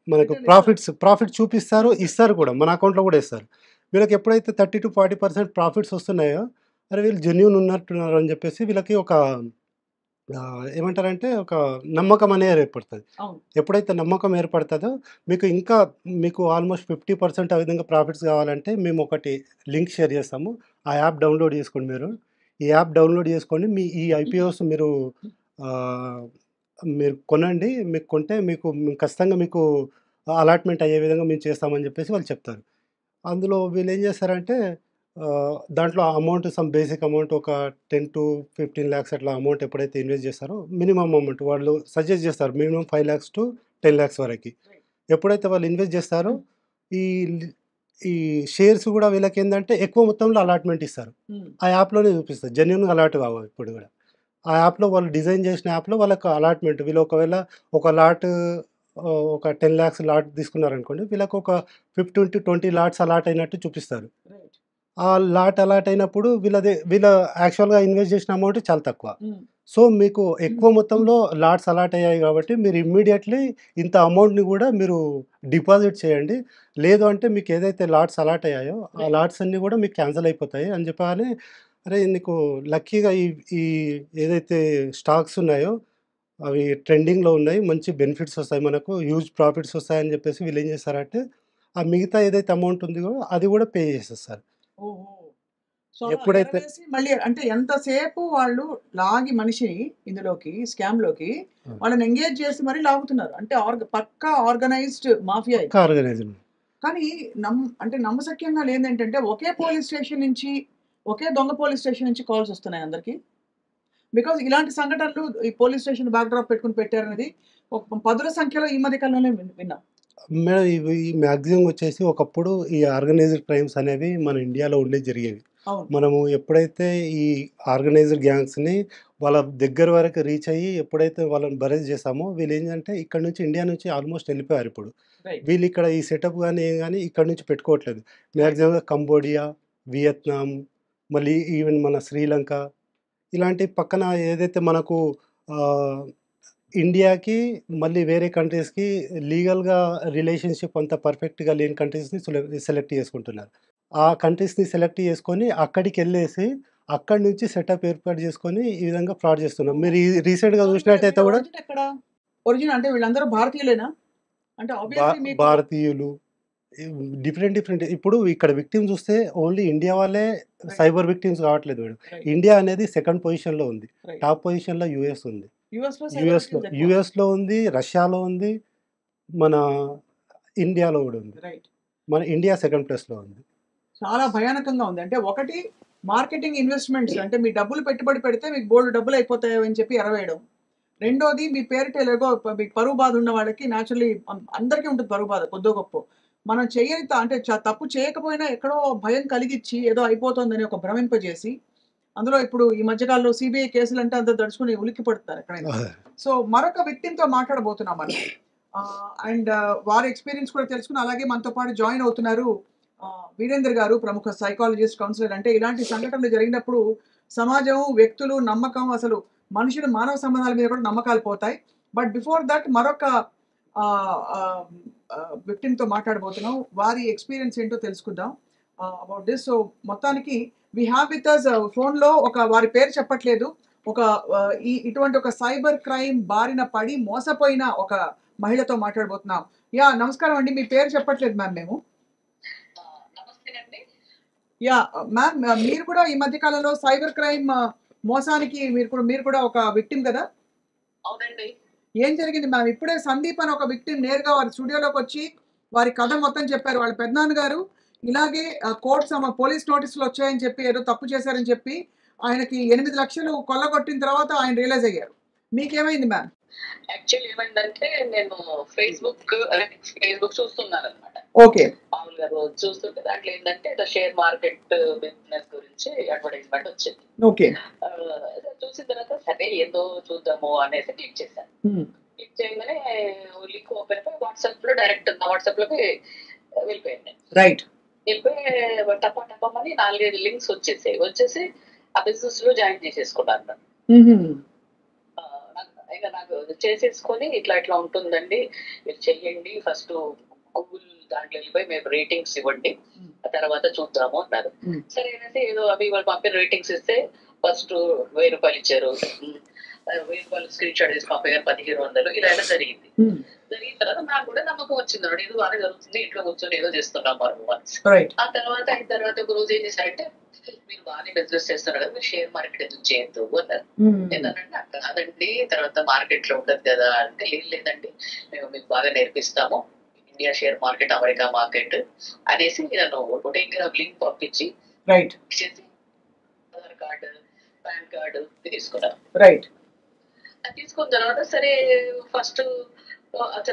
మనకు రిటర్న్ ఇస్తారు. ప్రాఫిట్ చూపిస్తారు, ఇస్తారు కూడా. మన అకౌంట్‌లో కూడా ఇస్తారు. వీళ్ళకి ఎప్పుడైతే 30-40% ప్రాఫిట్స్ వస్తున్నాయో, అరే వీళ్ళు జెన్యూన్ ఉన్నట్టున్నారు అని చెప్పేసి వీళ్ళకి ఒక ఏమంటారంటే ఒక నమ్మకం అనేది ఏర్పడుతది. అవును. ఎప్పుడైతే నమ్మకం ఏర్పడతదో, మీకు ఆల్మోస్ట్ 50% ఆ విధంగా ప్రాఫిట్స్ కావాలంటే మేము ఒకటి లింక్ షేర్ చేస్తాము. ఆ యాప్ డౌన్‌లోడ్ చేసుకోండి మీరు. ఈ యాప్ డౌన్‌లోడ్ చేసుకొని ఈ ఐపీఓస్ ఆహ్, మీరు కొనండి. మీకు కొంటే ఖచ్చితంగా మీకు అలాట్‌మెంట్ అయ్యే విధంగా మేము చేస్తామని చెప్పేసి వాళ్ళు చెప్తారు. అందులో వీళ్ళేం చేస్తారంటే దాంట్లో అమౌంట్ సమ్ బేసిక్ అమౌంట్ ఒక 10-15 లాక్స్ అట్లా అమౌంట్ ఎప్పుడైతే ఇన్వెస్ట్ చేస్తారో మినిమమ్ అమౌంట్ వాళ్ళు సజెస్ట్ చేస్తారు. మినిమమ్ 5 లాక్స్ టు 10 లాక్స్ వరకి. ఎప్పుడైతే వాళ్ళు ఇన్వెస్ట్ చేస్తారో ఈ లి ఈ షేర్స్ కూడా వీళ్ళకేందంటే ఎక్కువ మొత్తంలో అలాట్‌మెంట్ ఇస్తారు. హ్మ్. ఆ యాప్‌లోనే చూపిస్తది. జెన్యూన్‌గా అలాట్ కావు ఇప్పుడు కూడా. ఆ యాప్‌లో వాళ్ళు డిజైన్ చేసిన యాప్‌లో వాళ్ళకి అలాట్‌మెంట్ వీళ్ళు ఒకవేళ ఒక లాట్ ఒక 10 లాక్స్ లాట్ తీసుకున్నారనుకోండి. వీళ్ళకొక 15-20 లాట్స్ అలాట్ అయినట్టు చూపిస్తారు. రైట్. ఆ లాట్ అలాట్ అయినప్పుడు వీళ్ళ యాక్చువల్‌గా ఇన్వెస్ట్ చేసిన అమౌంట్ చాలా తక్కువ. హ్మ్. సో, మీకు ఎక్కువ మొత్తంలో లాట్స్ అలాట్ అయ్యాయి కాబట్టి మీరు ఇమ్మీడియేట్‌లీ ఇంత అమౌంట్‌ని కూడా మీరు డిపాజిట్ చేయండి. లేదు అంటే మీకు ఏదైతే లాట్స్ అలాట్ అయ్యాయో, ఆ రైట్. లాట్స్ అన్నీ కూడా మీకు క్యాన్సెల్ అయిపోతాయి అని చెప్పగానే, అరే! నీకు లక్కీగా ఈ ఈ ఏదైతే స్టాక్స్ ఉన్నాయో అవి ట్రెండింగ్‌లో ఉన్నాయి. మంచి బెనిఫిట్స్ వస్తాయి మనకు. హ్యూజ్ ప్రాఫిట్స్ వస్తాయని చెప్పేసి వీళ్ళేం చేస్తారంటే, ఆ మిగతా ఏదైతే అమౌంట్ ఉందో అది కూడా పే చేసేస్తారు. ఓహో! సో, అలా ఎప్పుడైతే ఎరవేసి మళ్ళీ అంటే ఎంతసేపు వాళ్ళు లాగి మనిషిని ఇందులోకి స్కామ్‌లోకి ఆ! వాళ్ళని ఎంగేజ్ చేసి మరీ లాగుతున్నారు. అంటే పక్కా ఆర్గనైజ్డ్ మాఫియా ఇది. పక్కా ఆర్గనైజ్డ్. కానీ అంటే నమ్మశక్యంగా లేదేంటంటే ఒకే పోలీస్ స్టేషన్ నుంచి, ఒకే దొంగ పోలీస్ స్టేషన్ నుంచి కాల్స్ వస్తున్నాయి అందరికి. బికాజ్ ఇలాంటి సంఘటనలు ఈ పోలీస్ స్టేషన్ బ్యాక్‌డ్రాప్ పెట్టుకొని పెట్టారనేది ఒక పదుల సంఖ్యలో ఈ మధ్య కాలంలోనే విన్నాం. మేడం ఇవి మాక్సిమం వచ్చేసి ఒకప్పుడు ఈ ఆర్గనైజ్డ్ క్రైమ్స్ అనేవి మన ఇండియాలో జరిగేవి. అవును. మనము ఎప్పుడైతే ఈ ఆర్గనైజ్డ్ గ్యాంగ్స్‌ని వాళ్ళ దగ్గర వరకు రీచ్ అయ్యి ఎప్పుడైతే వాళ్ళని బరేజ్ చేసామో వీళ్ళేంటంటే ఇక్కడ నుంచి ఇండియా నుంచి ఆల్మోస్ట్ వెళ్ళిపోయారిప్పుడు. రైట్. వీళ్ళిక్కడ ఈ సెటప్ గాని ఏం గాని ఇక్కడి నుంచి పెట్టుకోవట్లేదు. రైట్. మాక్సిమంగా కంబోడియా, వియత్నాం, మళ్ళీ ఈవెన్ మన శ్రీలంక ఇలాంటి పక్కన ఏదైతే మనకు ఆహ్, ఇండియాకి మళ్ళీ వేరే కంట్రీస్‌కి లీగల్‌గా రిలేషన్‌షిప్ అంత పర్ఫెక్ట్‌గా లేని కంట్రీస్‌ని సెలెక్ట్ చేసుకుంటున్నారు. ఆ కంట్రీస్‌ని సెలెక్ట్ చేసుకొని అక్కడికెళ్ళేసి అక్కడి నుంచి సెటప్ ఏర్పాటు చేసుకొని ఈ విధంగా ఫ్రాడ్ చేస్తున్నారు. ఓహ్! మీరు రీసెంట్‌గా మరి చూసినట్టయితే వీళ్ళ కూడా ఒరిజిన్ ఎక్కడ? ఒరిజిన్ అంటే వీళ్ళందరూ భారతీయులేనా? అంటే ఆబ్వియస్‌లీ మీకు భారతీయులు డిఫరెంట్ ఇప్పుడు ఇక్కడ విక్టిమ్స్ చూస్తే ఓన్లీ ఇండియా వాళ్ళే రైట్. సైబర్ విక్టిమ్స్ కావట్లేదు మేడం. రైట్. ఇండియా అనేది సెకండ్ పొజిషన్‌లో ఉంది. రైట్. టాప్ పొజిషన్‌లో యూఎస్ ఉంది. యూఎస్‌లో సైబర్ విక్టిమ్స్ ఎక్కువ. యూఎస్‌లో ఉంది, రష్యాలో ఉంది, మన ఇండియాలో కూడా ఉంది. రైట్. మన ఇండియా సెకండ్ ప్లేస్‌లో ఉంది. చాలా భయానకంగా ఉంది. అంటే ఒకటి మార్కెటింగ్ ఇన్వెస్ట్‌మెంట్స్ అంటే మీ డబ్బులు పెట్టుబడి పెడితే మీకు బోలెడు డబ్బులు అయిపోతాయి అని చెప్పి ఎరవేయడం. రెండోది మీ పేరిట ఎలాగో మీకు పరువు బాధ ఉన్న వాళ్ళకి నేచురల్లీ అందరికీ ఉంటుంది పరువు బాధ కొద్దో గొప్పో. మనం చేయని అంటే తప్పు చేయకపోయినా ఎక్కడో భయం కలిగిచ్చి ఏదో అయిపోతుందని ఒక భ్రమింపజేసి, అందులో ఇప్పుడు ఈ మధ్య కాలంలో సీబీఐ కేసులంటే అందరూ దడుచుకొని ఉలిక్కి పడుతున్నారు ఎక్కడైనా. సో, మరొక వ్యక్తితో మాట్లాడబోతున్నాం మనం. అండ్ వారి ఎక్స్‌పీరియన్స్ కూడా తెలుసుకొని అలాగే మనతో పాటు జాయిన్ అవుతున్నారు వీరేంద్ర గారు ప్రముఖ సైకాలజిస్ట్, కౌన్సిలర్. అంటే ఇలాంటి సంఘటనలు జరిగినప్పుడు సమాజం, వ్యక్తులు, నమ్మకం అసలు మనుషులు మానవ సంబంధాల మీద కూడా నమ్మకాలు పోతాయి. బట్ బిఫోర్ దట్ మరొక ఆహ్, ఆహ్, విక్టిమ్‌తో మాట్లాడబోతున్నాం. వారి ఎక్స్‌పీరియన్స్ ఏంటో తెలుసుకుందాం అబౌట్ దిస్. సో, మొత్తానికి వి హావ్ విత్ అస్ ఫోన్‌లో వారి పేరు చెప్పట్లేదు. ఒక ఇటువంటి ఒక సైబర్ క్రైమ్ బారిన పడి మోసపోయిన ఒక మహిళతో మాట్లాడబోతున్నాం. యాహ్! నమస్కారం అండి. మీ పేరు చెప్పట్లేదు మ్యామ్ మేము. యాహ్! మ్యామ్ మీరు కూడా ఈ మధ్య కాలంలో సైబర్ క్రైమ్ మోసానికి మీరు కూడా ఒక విక్టిమ్ కదా? అవునండి. ఏం జరిగింది మ్యామ్? ఇప్పుడే సందీప్ అని ఒక విక్టిమ్ నేరుగా వారి స్టూడియోలోకొచ్చి వారి కథ మొత్తం చెప్పారు. వాళ్ళ పెదనాన్నగారు ఇలాగే పోలీస్ నోటీసులు వచ్చాయని చెప్పి ఏదో తప్పు చేశారని చెప్పి ఆయనకి 8,00,000 కొల్లగొట్టిన తర్వాత ఆయన రియలైజ్ అయ్యారు. మీకేమైంది మ్యామ్? యాక్చువల్లీ ఏమైందంటే నేను ఫేస్బుక్ చూస్తున్నాను అనమాట. ఓకే. మామూలుగా రోజు చూస్తుంటే దాంట్లో ఏంటంటే షేర్ మార్కెట్ బిజినెస్ గురించి అడ్వర్టైజ్మెంట్ వచ్చింది. ఓకే. చూసిన తర్వాత సరే ఏదో చూద్దాము అనేసి క్లిక్ చేశాను. క్లిక్ చేయగానే లింక్ ఓపెన్ అయిపోయి వాట్సాప్ లో డైరెక్ట్ నా వాట్సాప్ లోకి వెళ్ళిపోయింది. రైట్. వెళ్ళిపోయి టప్పమని 4-5 లింక్స్ వచ్చేసి ఆ బిజినెస్ లో జాయిన్ చేసేసుకున్నాను. ఇక నాకు చేసేసుకొని ఇట్లా ఉంటుందండి, మీరు చెయ్యండి, ఫస్ట్ గూగుల్ దాంట్లో వెళ్ళిపోయి మేము రేటింగ్స్ ఇవ్వండి, ఆ తర్వాత చూద్దాము అన్నారు. సరే అనేసి ఏదో అవి వాళ్ళు పంపిన రేటింగ్స్ ఇస్తే ఫస్ట్ 1000 రూపాయలు ఇచ్చారు. 1000 రూపాయలు స్క్రీన్ షాట్ తీసి పంపారు, 1500 ఇలా జరిగింది. జరిగిన తర్వాత నాకు కూడా నమ్మకం వచ్చింది, ఇది బాగా జరుగుతుంది, ఇంట్లో కూర్చొని ఏదో చేస్తున్నాం. ఆ తర్వాత అయిన తర్వాత ఒక రోజు ఏం చేశారంటే, మీరు బాగానే బిజినెస్ చేస్తున్నారు కదా, మీరు షేర్ మార్కెట్ ఎందుకు చేయొద్దు అన్నారు. ఏంటంటే నాకు కాదండి, తర్వాత మార్కెట్ లో ఉండదు కదా అంటే, లేదండి మేము మీకు బాగా నేర్పిస్తాము, India share market, America market అనేసి నన్ను టెలిగ్రామ్ లింక్ పంపించి చేసి ఆధార్ కార్డు, పాన్ కార్డు తీసుకున్నాను. రైట్. తీసుకున్న తర్వాత సరే ఫస్ట్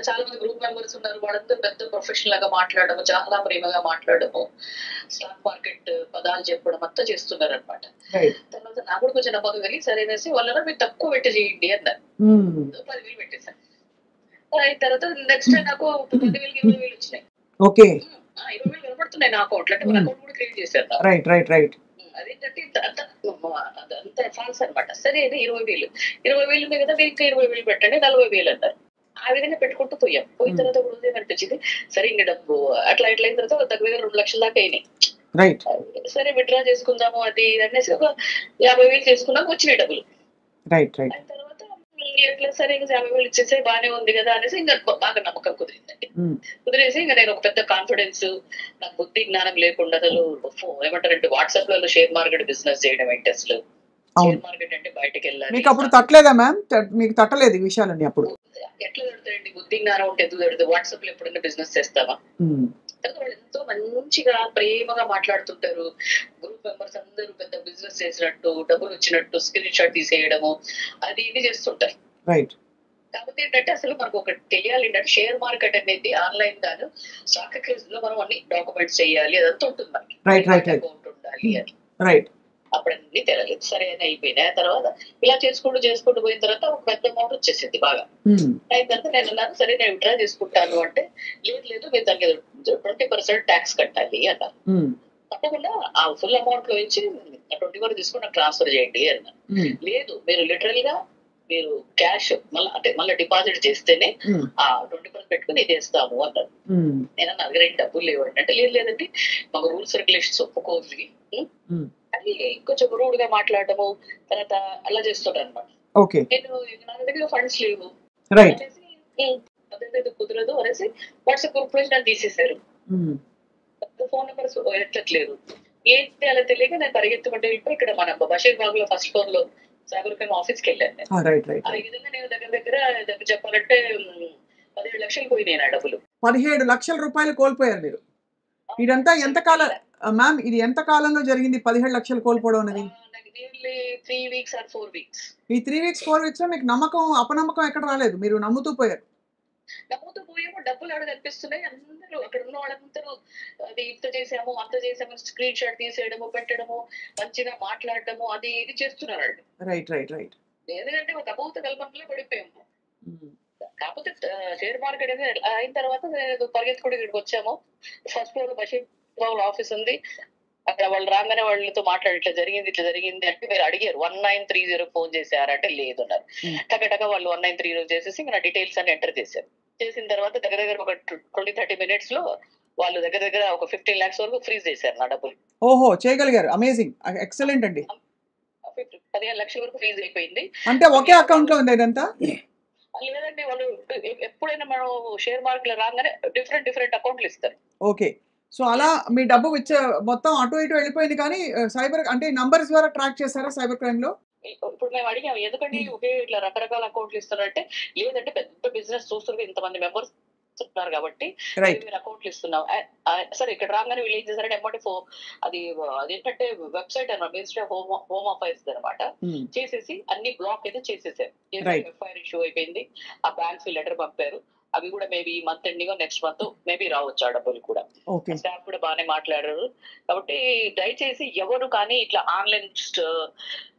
చాలా మంది గ్రూప్ మెంబర్స్ ఉన్నారు, వాళ్ళందరూ పెద్ద ప్రొఫెషనల్ లాగా మాట్లాడము, చాలా ప్రేమగా మాట్లాడము, స్టాక్ మార్కెట్ పదాలు చెప్పడం అంతా చేస్తున్నారు అనమాట. తర్వాత నాకు కూడా కొంచెం నమ్మకం కలిగి సరేనేసి వాళ్ళ మీరు తక్కువ పెట్టి చేయండి అన్నారు. 10,000 పెట్టేశాను. అయిన తర్వాత నెక్స్ట్ నాకు 10,000 20,000 వచ్చినాయి. ఓకే. 20,000 కనపడుతున్నాయి నా అకౌంట్, అంటే వాళ్ళ అకౌంట్ కూడా క్రియేట్ చేశారు. Right right right. అదేంటంటే అంత ఫాల్స్ అనమాట. సరే 20,000 మీద మీరు ఇంకా 20,000 పెట్టండి, 40,000 అన్నారు. ఆ విధంగా పెట్టుకుంటూ పోయాం. పోయిన తర్వాత ఒక రోజు ఏమనిపించింది, సరే ఇంకా డబ్బు అట్లా అయిన తర్వాత దగ్గర 2 లక్షల దాకా అయినాయి. సరే విత్డ్రా చేసుకుందాము అది అనేసి ఒక 50,000 చేసుకున్నాము, వచ్చినాయి డబ్బులు. అయిన తర్వాత ఎట్లా సరే ఇంకా 50,000 ఇచ్చేసే బాగానే ఉంది కదా అనేసి ఇంకా బాగా నమ్మకం కుదిరిందండి. కుదిరేసి ఇంకా నేను ఒక పెద్ద కాన్ఫిడెన్స్, నాకు బుద్ధి జ్ఞానం లేకుండా అసలు ఏమంటారంటే వాట్సాప్ లో షేర్ మార్కెట్ బిజినెస్ చేయడం ఏంటి, అసలు షేర్ మార్కెట్ అంటే బయటకు వెళ్ళాలి. మీకు అప్పుడు తట్టలేదా మ్యామ్? మీకు తట్టలేదు ఈ విషయాలన్నీ అప్పుడు? ఎట్లా తడుతాయండి, బుద్ధి జ్ఞానం ఉంటే ఎందుకు తడుతుంది? వాట్సాప్ లో ఎప్పుడైనా బిజినెస్ చేస్తావా? వాళ్ళు ఎంతో మంచిగా ప్రేమగా మాట్లాడుతుంటారు, గ్రూప్ మెంబర్స్ అందరూ పెద్ద బిజినెస్ చేసినట్టు, డబ్బులు వచ్చినట్టు స్క్రీన్ షాట్ తీసేయడము అది ఇది చేస్తుంటారు. కాకపోతే ఏంటంటే అసలు మనకు ఒకటి తెలియాలి ఏంటంటే, షేర్ మార్కెట్ అనేది ఆన్లైన్ కాదు, స్టాక్ ఎక్స్చేంజ్ లో మనం అన్ని డాక్యుమెంట్స్ చేయాలి, అదంతా ఉంటుంది మనకి, అకౌంట్ ఉండాలి అని. అప్పుడు అన్ని తెలియలేదు. సరే అని అయిపోయినాయి. తర్వాత ఇలా చేసుకుంటూ పోయిన తర్వాత ఒక పెద్ద అమౌంట్ వచ్చేసింది బాగా. అయిన తర్వాత నేను అన్నాను, సరే నేను విత్డ్రా చేసుకుంటాను అంటే, లేదు మీరు దానికి 20% ట్యాక్స్ కట్టాలి అన్నారు. తప్పకుండా ఆ ఫుల్ అమౌంట్ లో ఇచ్చి 20% తీసుకుని నాకు ట్రాన్స్ఫర్ చేయండి అన్నారు. లేదు, మీరు లిటరల్ గా మీరు క్యాష్ మళ్ళీ డిపాజిట్ చేస్తేనే ఆ 20% పెట్టుకుని ఇది వేస్తాము అన్నారు. నేను నా దగ్గర డబ్బులు లేవు అంటే, లేదండి మాకు రూల్స్ రెగ్యులేషన్స్ ఒప్పుకోవాలి అని కొంచెం రూడ్ గా మాట్లాడటము, తర్వాత అలా చేస్తుంటారు అనమాట. నేను నా దగ్గర ఫండ్స్ లేవు అనేసి కుదరదు అనేసి వాట్సాప్ గ్రూప్ లో నన్ను తీసేశారు. ఫోన్ నెంబర్స్ ఎత్తట్లేదు, ఏంటి అలా తెలియక నేను పరిగెత్తుకుంటే వెళ్ళిపోయి ఇక్కడ మన బషీర్ బాగ్ లో ఫస్ట్ ఫ్లోర్ లో సైబర్ క్రైమ్ ఆఫీస్కి వెళ్ళాను. ఆ విధంగా నేను దగ్గర చెప్పాలంటే 17 లక్షలు పోయినాయి నా డబ్బులు. 17 లక్షల రూపాయలు కోల్పోయారు మీరు. ఇదంతా ఎంత కాలం మ్యామ్, ఇది ఎంత కాలంలో జరిగింది 17 లక్షలు కోల్పోవడం అనేది? 3 weeks or 4 weeks. ఈ 3 weeks 4 weeks లో మీకు నమ్మకం అపనమ్మకం ఎక్కడ రాలేదు? మీరు నమ్ముతూ పోయారు. డబ్బులు ఎవరు కనిపిస్తున్నాయి, అందరూ అక్కడ ఉన్న వాళ్ళందరూ అది ఇంత చేసాము అంత చేసాము స్క్రీన్ షాట్ తీసేయడము, పెట్టడము, మంచిగా మాట్లాడటము అది ఇది చేస్తున్నారు. రైట్. ఎందుకంటే ఒక అభూత కల్పనలో పడిపోయాము. కాకపోతే షేర్ మార్కెట్ అనేది అయిన తర్వాత పరిగెత్తుకుంటూ ఇక్కడికి వచ్చాము. ఫస్ట్ ఫ్లోర్ లో బషీర్ బాగ్ ఆఫీస్ ఉంది. అక్కడ వాళ్ళు రాగానే వాళ్ళతో మాట్లాడి ఇట్లా జరిగింది అంటే, మీరు అడిగారు 1930 ఫోన్ చేశారంటే లేదు అన్నారు. టక వాళ్ళు 1930 చేసేసి నా డీటెయిల్స్ అని ఎంటర్ చేశారు. చేసిన తర్వాత దగ్గర ఒక 20-30 minutes లో వాళ్ళు దగ్గర ఒక 15 lakhs వరకు ఫ్రీజ్ చేశారు నా డబ్బులు. ఓహో, చేయగలిగారు. అమేజింగ్, ఎక్సలెంట్ అండి. 15 లక్షల వరకు ఫ్రీజ్ అయిపోయింది. అంటే ఒకే అకౌంట్ లో ఉంది ఇదంతా? లేదండి, వాళ్ళు ఎప్పుడైనా మనం షేర్ మార్కెట్ లో రాగానే డిఫరెంట్ అకౌంట్లు ఇస్తారు. ఓకే, సో అలా మీ డబ్బు మొత్తం అటు ఇటు వెళ్ళిపోయింది. కానీ సైబర్ అంటే నంబర్స్ ద్వారా ట్రాక్ చేశారా సైబర్ క్రైమ్ లో? ఇప్పుడు మేము అడిగాము, ఎందుకంటే ఒకే ఇట్లా రకరకాల అకౌంట్లు ఇస్తారంటే, లేదంటే పెద్ద బిజినెస్ చూస్తున్నారు, ఇంతమంది మెంబర్స్ చెప్తున్నారు కాబట్టి రైట్ మీరు అకౌంట్లు ఇస్తున్నాం సరే ఇక్కడ రాగానే వీళ్ళు ఏం చేశారంటే ఎమ్మటి అది అదేంటంటే వెబ్సైట్ అనమాట మినిస్ట్రీ ఆఫ్ హోమ్ అఫైర్స్ అనమాట చేసేసి అన్ని బ్లాక్ అయితే చేసేసారు. Right. ఎఫ్ఐఆర్ ఇష్యూ అయిపోయింది. ఆ బ్యాంక్స్ లెటర్ పంపారు. అవి కూడా మేబీ ఈ month ending next month maybe రావచ్చు ఆ డబ్బులు కూడా. ఓకే స్టాఫ్ కూడా బాగానే మాట్లాడారు. కాబట్టి దయచేసి ఎవరు కానీ ఇట్లా ఆన్లైన్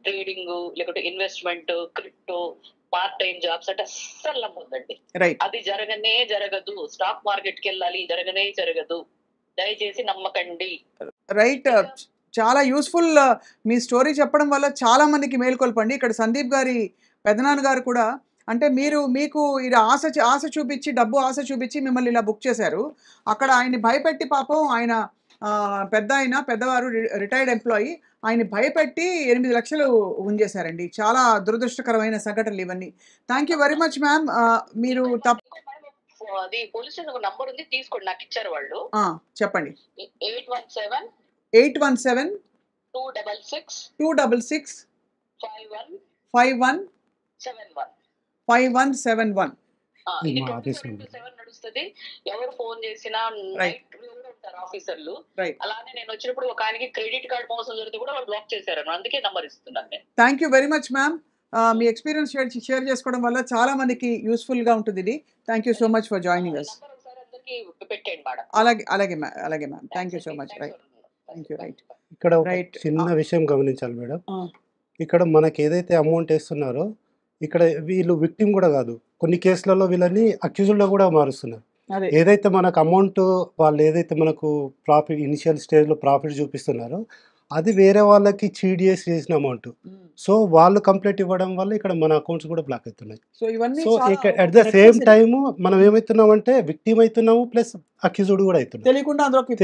ట్రేడింగ్ లేకపోతే investment crypto part time jobs అంటే అస్సలు నమ్మొద్దండి. రైట్ అది జరగనే జరగదు. స్టాక్ మార్కెట్ కి వెళ్ళాలి, జరగనే జరగదు. దయచేసి నమ్మకండి. రైట్ చాలా యూస్ఫుల్ మీ స్టోరీ చెప్పడం వల్ల చాలా మందికి మేల్కొల్పండి. ఇక్కడ సందీప్ గారి పెదనాన్న గారు కూడా అంటే మీకు ఇది ఆశ చూపించి డబ్బు ఆశ చూపించి మిమ్మల్ని ఇలా బుక్ చేశారు. అక్కడ ఆయన్ని భయపెట్టి పాపం ఆయన పెద్దవారు రిటైర్డ్ ఎంప్లాయీ ఆయన భయపెట్టి 8 లక్షలు ఉంచేశారండి. చాలా దురదృష్టకరమైన సంఘటనలు ఇవన్నీ. Thank you very much ma'am. మీరు అది పోలీస్ స్టేషన్ ఒక నంబర్ ఉంది, తీసుకోండి. నాకు ఇచ్చారు వాళ్ళు. చెప్పండి. 817 817 266 266 5171 5171. ఇది మా ఆఫీస్ 24/7 నడుస్తుంది. ఎవరు ఫోన్ చేసినా నైట్ ఉంటారు ఆఫీసర్లు. రైట్ అలానే నేను వచ్చినప్పుడు ఒక ఆయనకి క్రెడిట్ కార్డ్ మోసం జరిగితే కూడా వాళ్ళు బ్లాక్ చేశారు. అందుకే నంబర్ ఇస్తున్నాను నేను. Thank you very much ma'am. మీ ఎక్స్పీరియన్స్ షేర్ చేసుకోవడం వల్ల చాలా మందికి యూస్ఫుల్గా ఉంటుంది ఇది. Thank you so much for joining us. Number ఒకసారి అందరికి పెట్టండి మేడం. అలాగే ma'am. Thank you so much. Right thank you. Right ఇక్కడ ఒక Right. చిన్న విషయం గమనించాలి మేడం. ఇక్కడ మనకి ఏదైతే అమౌంట్ వేస్తున్నారో ఇక్కడ వీళ్ళు విక్టిమ్ కూడా కాదు. కొన్ని కేసులలో వీళ్ళని అక్యూజ్డ్గా కూడా మారుస్తున్నారు. అదే ఏదైతే మనకు అమౌంట్ వాళ్ళు ఏదైతే మనకు ప్రాఫిట్ ఇనిషియల్ స్టేజ్లో ప్రాఫిట్ చూపిస్తున్నారో అది వేరే వాళ్ళకి చీట్ చేసిన అమౌంట్. సో వాళ్ళు కంప్లైంట్ ఇవ్వడం వల్ల ఇక్కడ మన అకౌంట్స్ కూడా బ్లాక్ అవుతున్నాయి. సో ఇవన్నీ so at the same time మనం ఏమవుతున్నామంటే విక్టిమ్ అవుతున్నాము ప్లస్ అక్యూజ్డ్ కూడా అవుతున్నాం. తెలియకుండా అందులోకి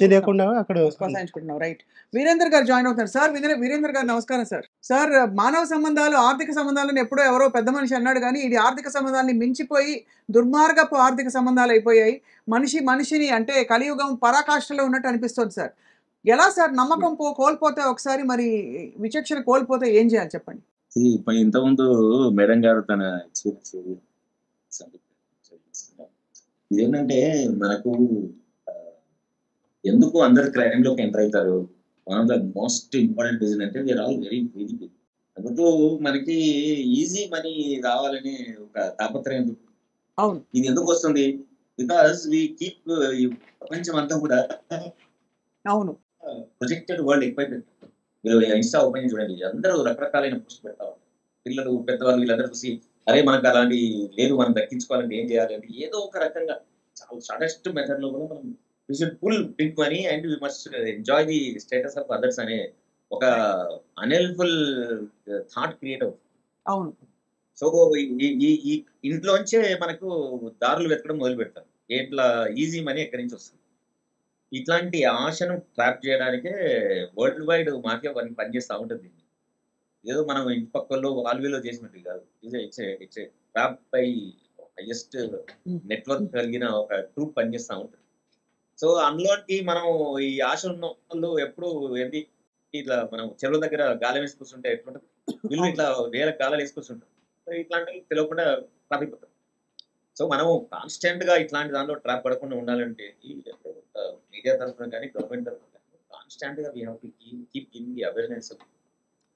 తెలియకుండా అక్కడ కొనసాగించుకుంటున్నాం. రైట్. వీరేందర్ గారు జాయిన్ అవుతున్నారు. సార్ వీరేందర్ గారు నమస్కారం సార్. సార్ మానవ సంబంధాలు ఆర్థిక సంబంధాలను ఎప్పుడో ఎవరో పెద్ద మనిషి అన్నాడు కానీ ఇది ఆర్థిక సంబంధాలని మించిపోయి దుర్మార్గపు ఆర్థిక సంబంధాలు అయిపోయాయి. మనిషిని అంటే కలియుగం పరాకాష్ఠలో ఉన్నట్టు అనిపిస్తుంది సార్. ఎలా సార్ నమ్మకం కోల్పోతే ఒకసారి మరి విచక్షణ కోల్పోతే ఏం చేయాలి చెప్పండి. ఇంతకుముందు మేడం గారు తన ఎక్స్పీరియన్స్ ఇదేంటంటే మనకు ఎందుకు అందరు క్రైమ్ లోకి ఎంటర్ అవుతారు. One of the most important reason అంటే వీఆర్ ఆల్ వెరీ వెరీ అందుకు మనకి ఈజీ మనీ రావాలని ఒక తాపత్రయం. అవును. ఇది ఎందుకు వస్తుంది? బికాస్ వి కీప్ ప్రపంచం అంతా కూడా అవును ప్రొజెక్టెడ్ వరల్డ్ ఎక్కువైపోయింది. మీరు ఇన్స్టా ఓపెన్ చూడండి, అందరూ రకరకాలైన పోస్ట్ పెడతా ఉంటారు. పిల్లలు పెద్దవాళ్ళు వీళ్ళందరూ చూసి అరే మనకు అలాంటి లేదు, మనం దక్కించుకోవాలంటే ఏం చేయాలి అంటే ఏదో ఒక రకంగా చాలా షార్టెస్ట్ మెథడ్ లో కూడా మనం we should pull big money and we must enjoy the status of others అనే ఒక అన్హెల్ప్ఫుల్ థాట్ క్రియేట్ అవుతుంది. అవును. సో ఈ ఇంట్లోంచే మనకు దారులు వెతకడం మొదలు పెడతారు. ఎట్లా ఈజీ మనీ ఎక్కడి నుంచి వస్తుంది. ఇట్లాంటి ఆశను ట్రాప్ చేయడానికే వరల్డ్ వైడ్ మాఫియా పనిచేస్తూ ఉంటుంది. ఏదో మనం ఇంటి పక్కల్లో వాల్వేలో చేసినట్టు కాదు. It's trap by highest network కలిగిన ఒక గ్రూప్ పనిచేస్తూ ఉంటుంది. సో అందులోకి మనం ఈ ఆశ ఉన్న వాళ్ళు ఎప్పుడు ఏంటి ఇట్లా మనం చెరువుల దగ్గర గాలి వేసి కూర్చుంటే ఎట్లుంటుంది, వీళ్ళు ఇట్లా వేరే గాలి వేసి కూర్చుంటారు. సో ఇట్లాంటివి తెలియకుండా ట్రాప్ అయిపోతారు. సో మనం కాన్స్టెంట్ గా ఇట్లాంటి దాంట్లో ట్రాప్ పడకుండా ఉండాలంటే మీడియా తరఫున కానీ గవర్నమెంట్ తరఫున కానీ కాన్స్టెంట్ గా we have to keep giving the awareness.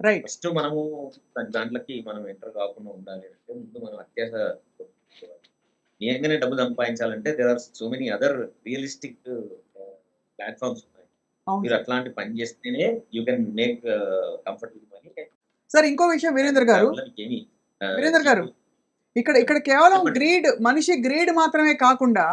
Right. First మనము దాంట్లోకి మనం ఎంటర్ కాకుండా ఉండాలి అంటే ముందు మనం అత్యాశ నిజంగానే డబ్బు సంపాదించాలంటే there are so many other realistic platforms ఉన్నాయి. మీరు అట్లాంటి పని చేస్తేనే you can make comfortable money. Sir ఇంకో విషయం వీరేందర్ గారు ఇక్కడ కేవలం గ్రీడ్ మనిషి గ్రీడ్ మాత్రమే కాకుండా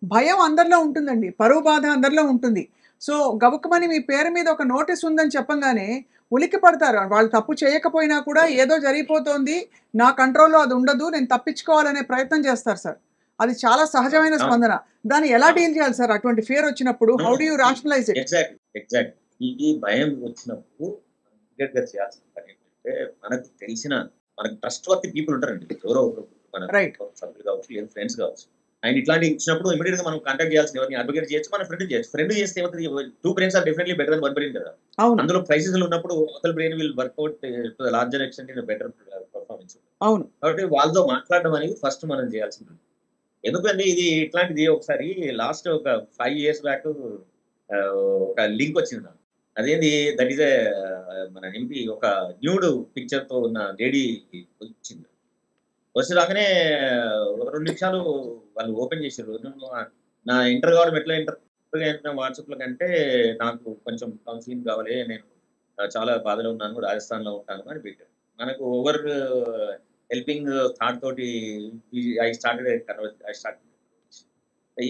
భయం అందరిలో ఉంటుందండి. పరువు బాధ అందరిలో ఉంటుంది. సో గబుక్కుమని మీ పేరు మీద ఒక నోటీస్ ఉందని చెప్పంగానే ఉలిక్కి పడతారు. వాళ్ళు తప్పు చేయకపోయినా కూడా ఏదో జరిగిపోతుంది, నా కంట్రోల్లో అది ఉండదు, నేను తప్పించుకోవాలనే ప్రయత్నం చేస్తారు సార్. అది చాలా సహజమైన స్పందన. దాన్ని ఎలా డీల్ చేయాలి సార్ అటువంటి ఫియర్ వచ్చినప్పుడు? How do you rationalise it? Exactly ఈ భయం వచ్చినప్పుడు చేయాల్సిన పని ఏంటంటే మనకు తెలిసిన మనకు ట్రస్ట్ వర్తి పీపుల్ ఉంటారండి. ఎవరో మన సభ్యులు కావచ్చు లేదా ఫ్రెండ్స్ కావచ్చు. అండ్ ఇట్లాంటి ఇచ్చినప్పుడు ఇమీడియట్ గా మనం కాంటాక్ట్ చేయాల్సిన ఎవరిని అడ్వకేట్ చేయొచ్చు, మన ఫ్రెండ్ చేయొచ్చు. ఫ్రెండ్ చేస్తే ఏమవుతుంది, 2 brains are definitely better then 1 brain కదా. అందులో క్రైసిస్ ఉన్నప్పుడు ఒకరి brain will work out to the larger extent in better performance. అవును. కాబట్టి వాళ్ళతో మాట్లాడడం అనేది ఫస్ట్ మనం చేయాల్సింది. ఎందుకంటే ఇది ఇట్లాంటిది ఒకసారి లాస్ట్ ఒక 5 years బ్యాక్ ఒక లింక్ వచ్చింది నాకు. అదేంది దట్ ఈస్ మన ఏంటి ఒక న్యూడ్ పిక్చర్ తో ఉన్న లేడీ వచ్చింది. వచ్చి రాగానే ఒక 2 నిమిషాలు వాళ్ళు ఓపెన్ చేశారు. నా ఇంటర్ కావడం ఎట్లా ఇంటర్ వాట్సాప్ లో కంటే నాకు కొంచెం కౌన్సిలింగ్ కావాలి, నేను చాలా బాధలో ఉన్నాను, రాజస్థాన్ లో ఉంటాను అని పెట్టారు. మనకు ఓవర్ హెల్పింగ్ థాట్ తోటి ఐ స్టార్ట్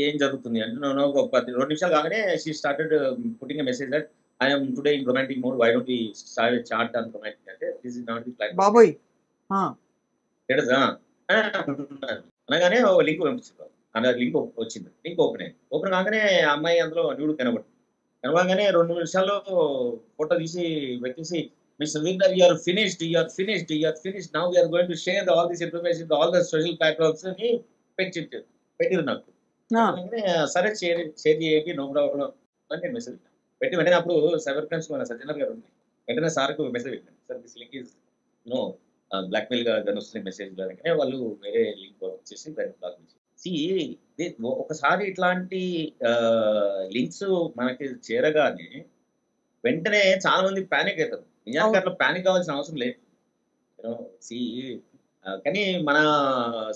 ఏం జరుగుతుంది అంటే ఒక 2 నిమిషాలు కాగానే she started putting a message that I'm today in romantic mode, why don't we start chat on romantic అంటే this is not the plan బాబోయ్. అనగానే ఒక లింక్ పంపించారు. అన్న లింక్ వచ్చింది. లింక్ ఓపెన్ కాగానే అమ్మాయి అందులో న్యూడ్ కనబడగానే 2 నిమిషాల్లో ఫోటో తీసి పెట్టేసి Mr. Vinder, you are finished. Now we are going to share all this information, all the social platforms అని పెట్టిరు నాకు. సరే షేర్ చేయండి, నో ప్రాబ్లం అని నేను మెసేజ్ పెట్టి వెంటనే అప్పుడు సైబర్ క్రైమ్స్ మన సజ్జనర్ గారు ఉంది. వెంటనే సార్కు మెసేజ్ పెట్టాను, sir this link is no blackmail గా వస్తుంది మెసేజ్ కానీ వాళ్ళు వేరే లింక్ వచ్చేసి దాన్ని బ్లాక్ చేసి ఒకసారి ఇట్లాంటి లింక్స్ మనకి చేరగానే వెంటనే చాలా మంది ప్యానిక్ అవుతారు. నిజానికి అట్లా ప్యానిక్ కావాల్సిన అవసరం లేదు. కానీ మన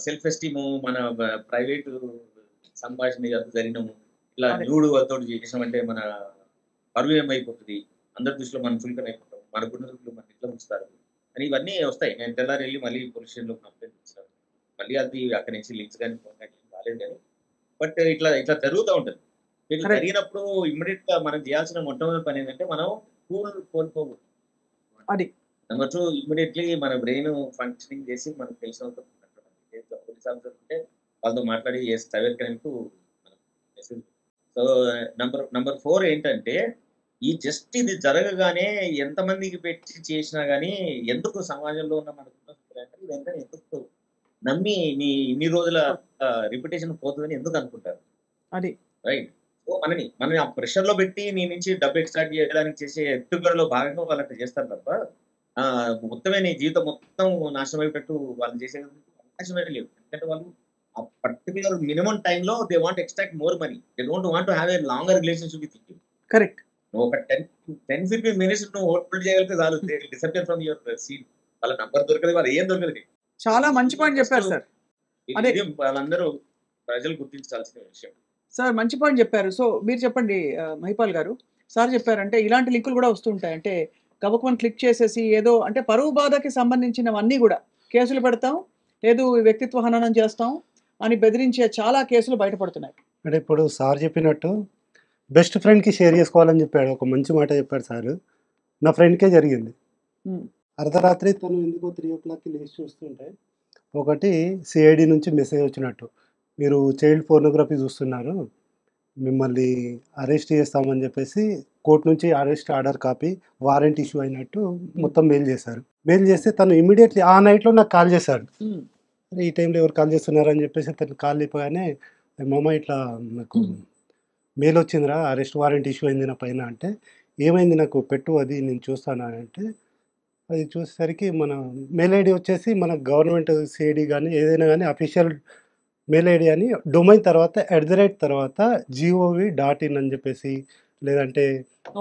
సెల్ఫ్ ఎస్టీమ్, మన ప్రైవేట్ సంభాషణ జరిగినాము ఇట్లా న్యూడ్ వాళ్ళతో చేసినామంటే మన పరువు ఏమైపోతుంది, అందరి దృష్టిలో మనం చులకన అయిపోతాం, మన కుటుంబంలో మన ఇట్లా ఉంచుతారు అని ఇవన్నీ వస్తాయి. నేను తెల్లారి వెళ్ళి మళ్ళీ పోలీస్ స్టేషన్లో కంప్లైంట్ ఇస్తాను. మళ్ళీ అది అక్కడి నుంచి లింక్స్ కానీ ఫోన్ కానీ రాలేదు కానీ బట్ ఇట్లా జరుగుతూ ఉంటుంది. ఇట్లా జరిగినప్పుడు ఇమ్మీడియట్ గా మనం చేయాల్సిన మొట్టమొదటి పని ఏంటంటే మనం కూల్ కోల్పోకూడదు. నెంబర్ 2 ఇమ్మీడియట్లీ మన బ్రెయిన్ ఫంక్షనింగ్ చేసి మనకు తెలిసిన పోలీస్ ఆఫీసర్ ఉంటే వాళ్ళతో మాట్లాడి సైబర్ క్రైమ్ కు మెసేజ్. సో నంబర్ 4 ఏంటంటే ఇది జరగగానే ఎంతమందికి పెట్టి చేసినా గానీ ఎందుకు సమాజంలో ఉన్న మన ఇదంతా ఎందుకు నమ్మి నీ ఇన్ని రోజుల రిప్యుటేషన్ పోతుందని ఎందుకు అనుకుంటారు, అది రైట్. సో మనని ఆ ప్రెషర్ లో పెట్టి నీ నుంచి డబ్బు ఎక్స్ట్రాక్ట్ చేయడానికి చేసే ఎత్తుగడలో భాగంగా వాళ్ళకి చేస్తారు తప్ప మొత్తమే నీ జీవితం మొత్తం నాశనం అయినట్టు వాళ్ళు చేసే అవకాశమే లేవు. ఎందుకంటే వాళ్ళు ఆ పర్టికులర్ మినిమం టైంలో they want extract more money, they don't want to have a longer relationship with you. Correct. నువ్వు ఒక 10-15 minutes నువ్వు హోల్డ్ చేయగలిగితే చాలు, డిసపియర్ ఫ్రమ్ యువర్ సీన్. వాళ్ళ నంబర్ దొరకదు, వాళ్ళు ఏం దొరకదు. చాలా మంచి పాయింట్ చెప్పారు సార్. అదే వాళ్ళందరూ ప్రజలు గుర్తించాల్సిన విషయం. సార్ మంచి పాయింట్ చెప్పారు. సో మీరు చెప్పండి మహిపాల్ గారు, సార్ చెప్పారంటే ఇలాంటి లింకులు కూడా వస్తుంటాయి. అంటే గబుక్మని క్లిక్ చేసేసి ఏదో అంటే పరువు బాధకి సంబంధించినవన్నీ కూడా కేసులు పెడతాం, లేదు వ్యక్తిత్వ హననం చేస్తాం అని బెదిరించే చాలా కేసులు బయటపడుతున్నాయి. అంటే ఇప్పుడు సార్ చెప్పినట్టు బెస్ట్ ఫ్రెండ్కి షేర్ చేసుకోవాలని చెప్పాడు, ఒక మంచి మాట చెప్పాడు సార్. నా ఫ్రెండ్కే జరిగింది. అర్ధరాత్రి తను ఎందుకో 3 o'clockకి లేచి చూస్తుంటే ఒకటి సిఐడి నుంచి మెసేజ్ వచ్చినట్టు, మీరు చైల్డ్ పోర్నోగ్రఫీ చూస్తున్నారు, మిమ్మల్ని అరెస్ట్ చేస్తామని చెప్పేసి కోర్టు నుంచి arrest order copy, warrant issue అయినట్టు మొత్తం మెయిల్ చేశారు. మెయిల్ చేస్తే తను ఇమీడియట్లీ ఆ నైట్లో నాకు కాల్ చేశాడు. ఈ టైంలో ఎవరు కాల్ చేస్తున్నారు అని చెప్పేసి తను కాల్ లేపగానే, మామ ఇట్లా నాకు మెయిల్ వచ్చిందిరా, అరెస్ట్ వారెంట్ ఇష్యూ అయింది నా పైన అంటే, ఏమైంది నాకు పెట్టు, అది నేను చూస్తాను అంటే అది చూసేసరికి మన మెయిల్ ఐడి వచ్చేసి మన గవర్నమెంట్ సిఐడి కానీ ఏదైనా కానీ అఫీషియల్ మెయిల్ ఐడి అని డొమైన్ తర్వాత @ తర్వాత gov.in అని చెప్పేసి, లేదంటే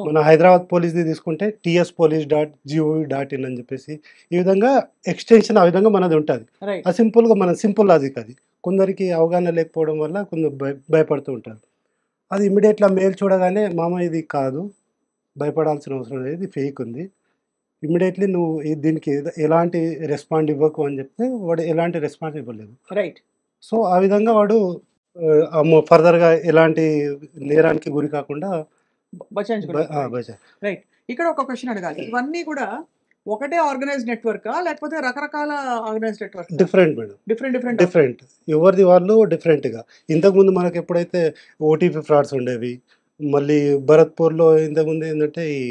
మన హైదరాబాద్ పోలీస్ది తీసుకుంటే tspolice.gov.in అని చెప్పేసి, ఈ విధంగా ఎక్స్టెన్షన్ ఆ విధంగా మనది ఉంటుంది. ఆ సింపుల్గా మన సింపుల్ లాజిక్ అది. కొందరికి అవగాహన లేకపోవడం వల్ల కొందరు భయపడుతూ ఉంటారు. అది ఇమ్మీడియట్గా మెయిల్ చూడగానే, మామ ఇది కాదు, భయపడాల్సిన అవసరం లేదు, ఇది ఫేక్ ఉంది, ఇమ్మీడియట్లీ నువ్వు దీనికి ఎలాంటి రెస్పాండ్ ఇవ్వకు అని చెప్తే వాడు ఎలాంటి రెస్పాన్స్ ఇవ్వలేదు. రైట్. సో ఆ విధంగా వాడు ఫర్దర్గా ఎలాంటి నేరానికి గురి కాకుండా రైట్. ఇక్కడ ఒక క్వశ్చన్ అడగాలి, ఇవన్నీ కూడా ఒకటే ఆర్గనైజ్డ్ నెట్వర్కా లేకపోతే రకరకాల organised network? Different madam, different ఎవరిది వాళ్ళు డిఫరెంట్గా. ఇంతకుముందు మనకు ఎప్పుడైతే ఓటీపీ ఫ్రాడ్స్ ఉండేవి, మళ్ళీ భరత్పూర్లో ఇంతకుముందు ఏంటంటే ఈ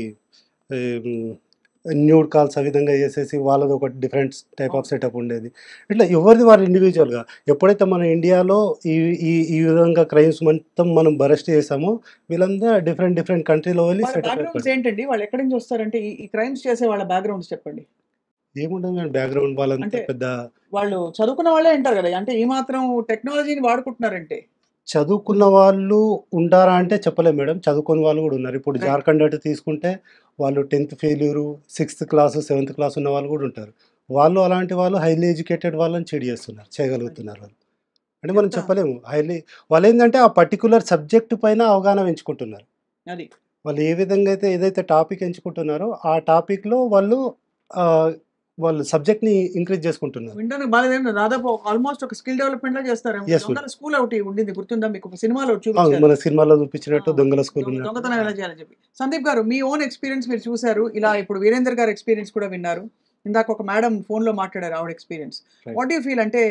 న్యూడ్ కాల్స్ ఆ విధంగా చేసేసి వాళ్ళది ఒక డిఫరెంట్ టైప్ ఆఫ్ సెటప్ ఉండేది. ఇట్లా ఎవరిది వాళ్ళు ఇండివిజువల్గా. ఎప్పుడైతే మన ఇండియాలో ఈ విధంగా క్రైమ్స్ మొత్తం మనం అరెస్ట్ చేసామో, వీళ్ళంతా డిఫరెంట్ కంట్రీలో వెళ్ళి సెటప్ ఏంటండి, వాళ్ళు ఎక్కడి నుంచి వస్తారంటే ఈ క్రైమ్స్ చేసే వాళ్ళ బ్యాక్గ్రౌండ్స్ చెప్పండి. ఏముండదు మేడం, బ్యాక్గ్రౌండ్ వాళ్ళంతా అంటే పెద్ద వాళ్ళు చదువుకున్న వాళ్ళే అంటారు కదా, అంటే ఈ మాత్రం టెక్నాలజీని వాడుకుంటున్నారంటే. చదువుకున్న వాళ్ళు ఉంటారా అంటే చెప్పలేము మేడం. చదువుకోని వాళ్ళు కూడా ఉన్నారు. ఇప్పుడు రైట్. జార్ఖండ్ అటు తీసుకుంటే వాళ్ళు 10th failure, 6th class, 7th class ఉన్న వాళ్ళు కూడా ఉంటారు. వాళ్ళు అలాంటి వాళ్ళు హైలీ ఎడ్యుకేటెడ్ వాళ్ళని చీట్ చేస్తున్నారు, అది చేయగలుగుతున్నారు వాళ్ళు. అంటే మనం ఎంత చెప్పలేము. వాళ్ళేందంటే ఆ పర్టిక్యులర్ సబ్జెక్ట్ పైన అవగాహన పెంచుకుంటున్నారు. అది వాళ్ళు ఏ విధంగా అయితే ఏదైతే టాపిక్ ఎంచుకుంటున్నారో ఆ టాపిక్‌లో ఆహ్, వాళ్ళు సబ్జెక్ట్‌ని ఇంక్రీజ్ చేసుకుంటున్నారు. వినడానికి బాలేదండి. దాదాపు ఆల్మోస్ట్ ఒక స్కిల్ డెవలప్‌మెంట్‌లా చేస్తారేమో. Yes madam. దొంగల స్కూల్ ఒకటి ఉండింది గుర్తుందా మీకు? ఒక సినిమాలో ఒకటి అవును. చూపించారు. మన సినిమాలో ఆ! చూపించినట్టు దొంగల స్కూల్ ఉన్నట్టు. దొంగతనం ఎలా చేయాలని చెప్పి. సందీప్ గారు, మీ ఓన్ ఎక్స్‌పీరియన్స్ మీరు చూసారు. ఇలా ఇప్పుడు వీరేందర్ గారి ఎక్స్‌పీరియన్స్ కూడా విన్నారు. ఇందాక ఒక మేడం ఫోన్‌లో మాట్లాడారు ఆవిడ experience. Right. What do you feel? అంటే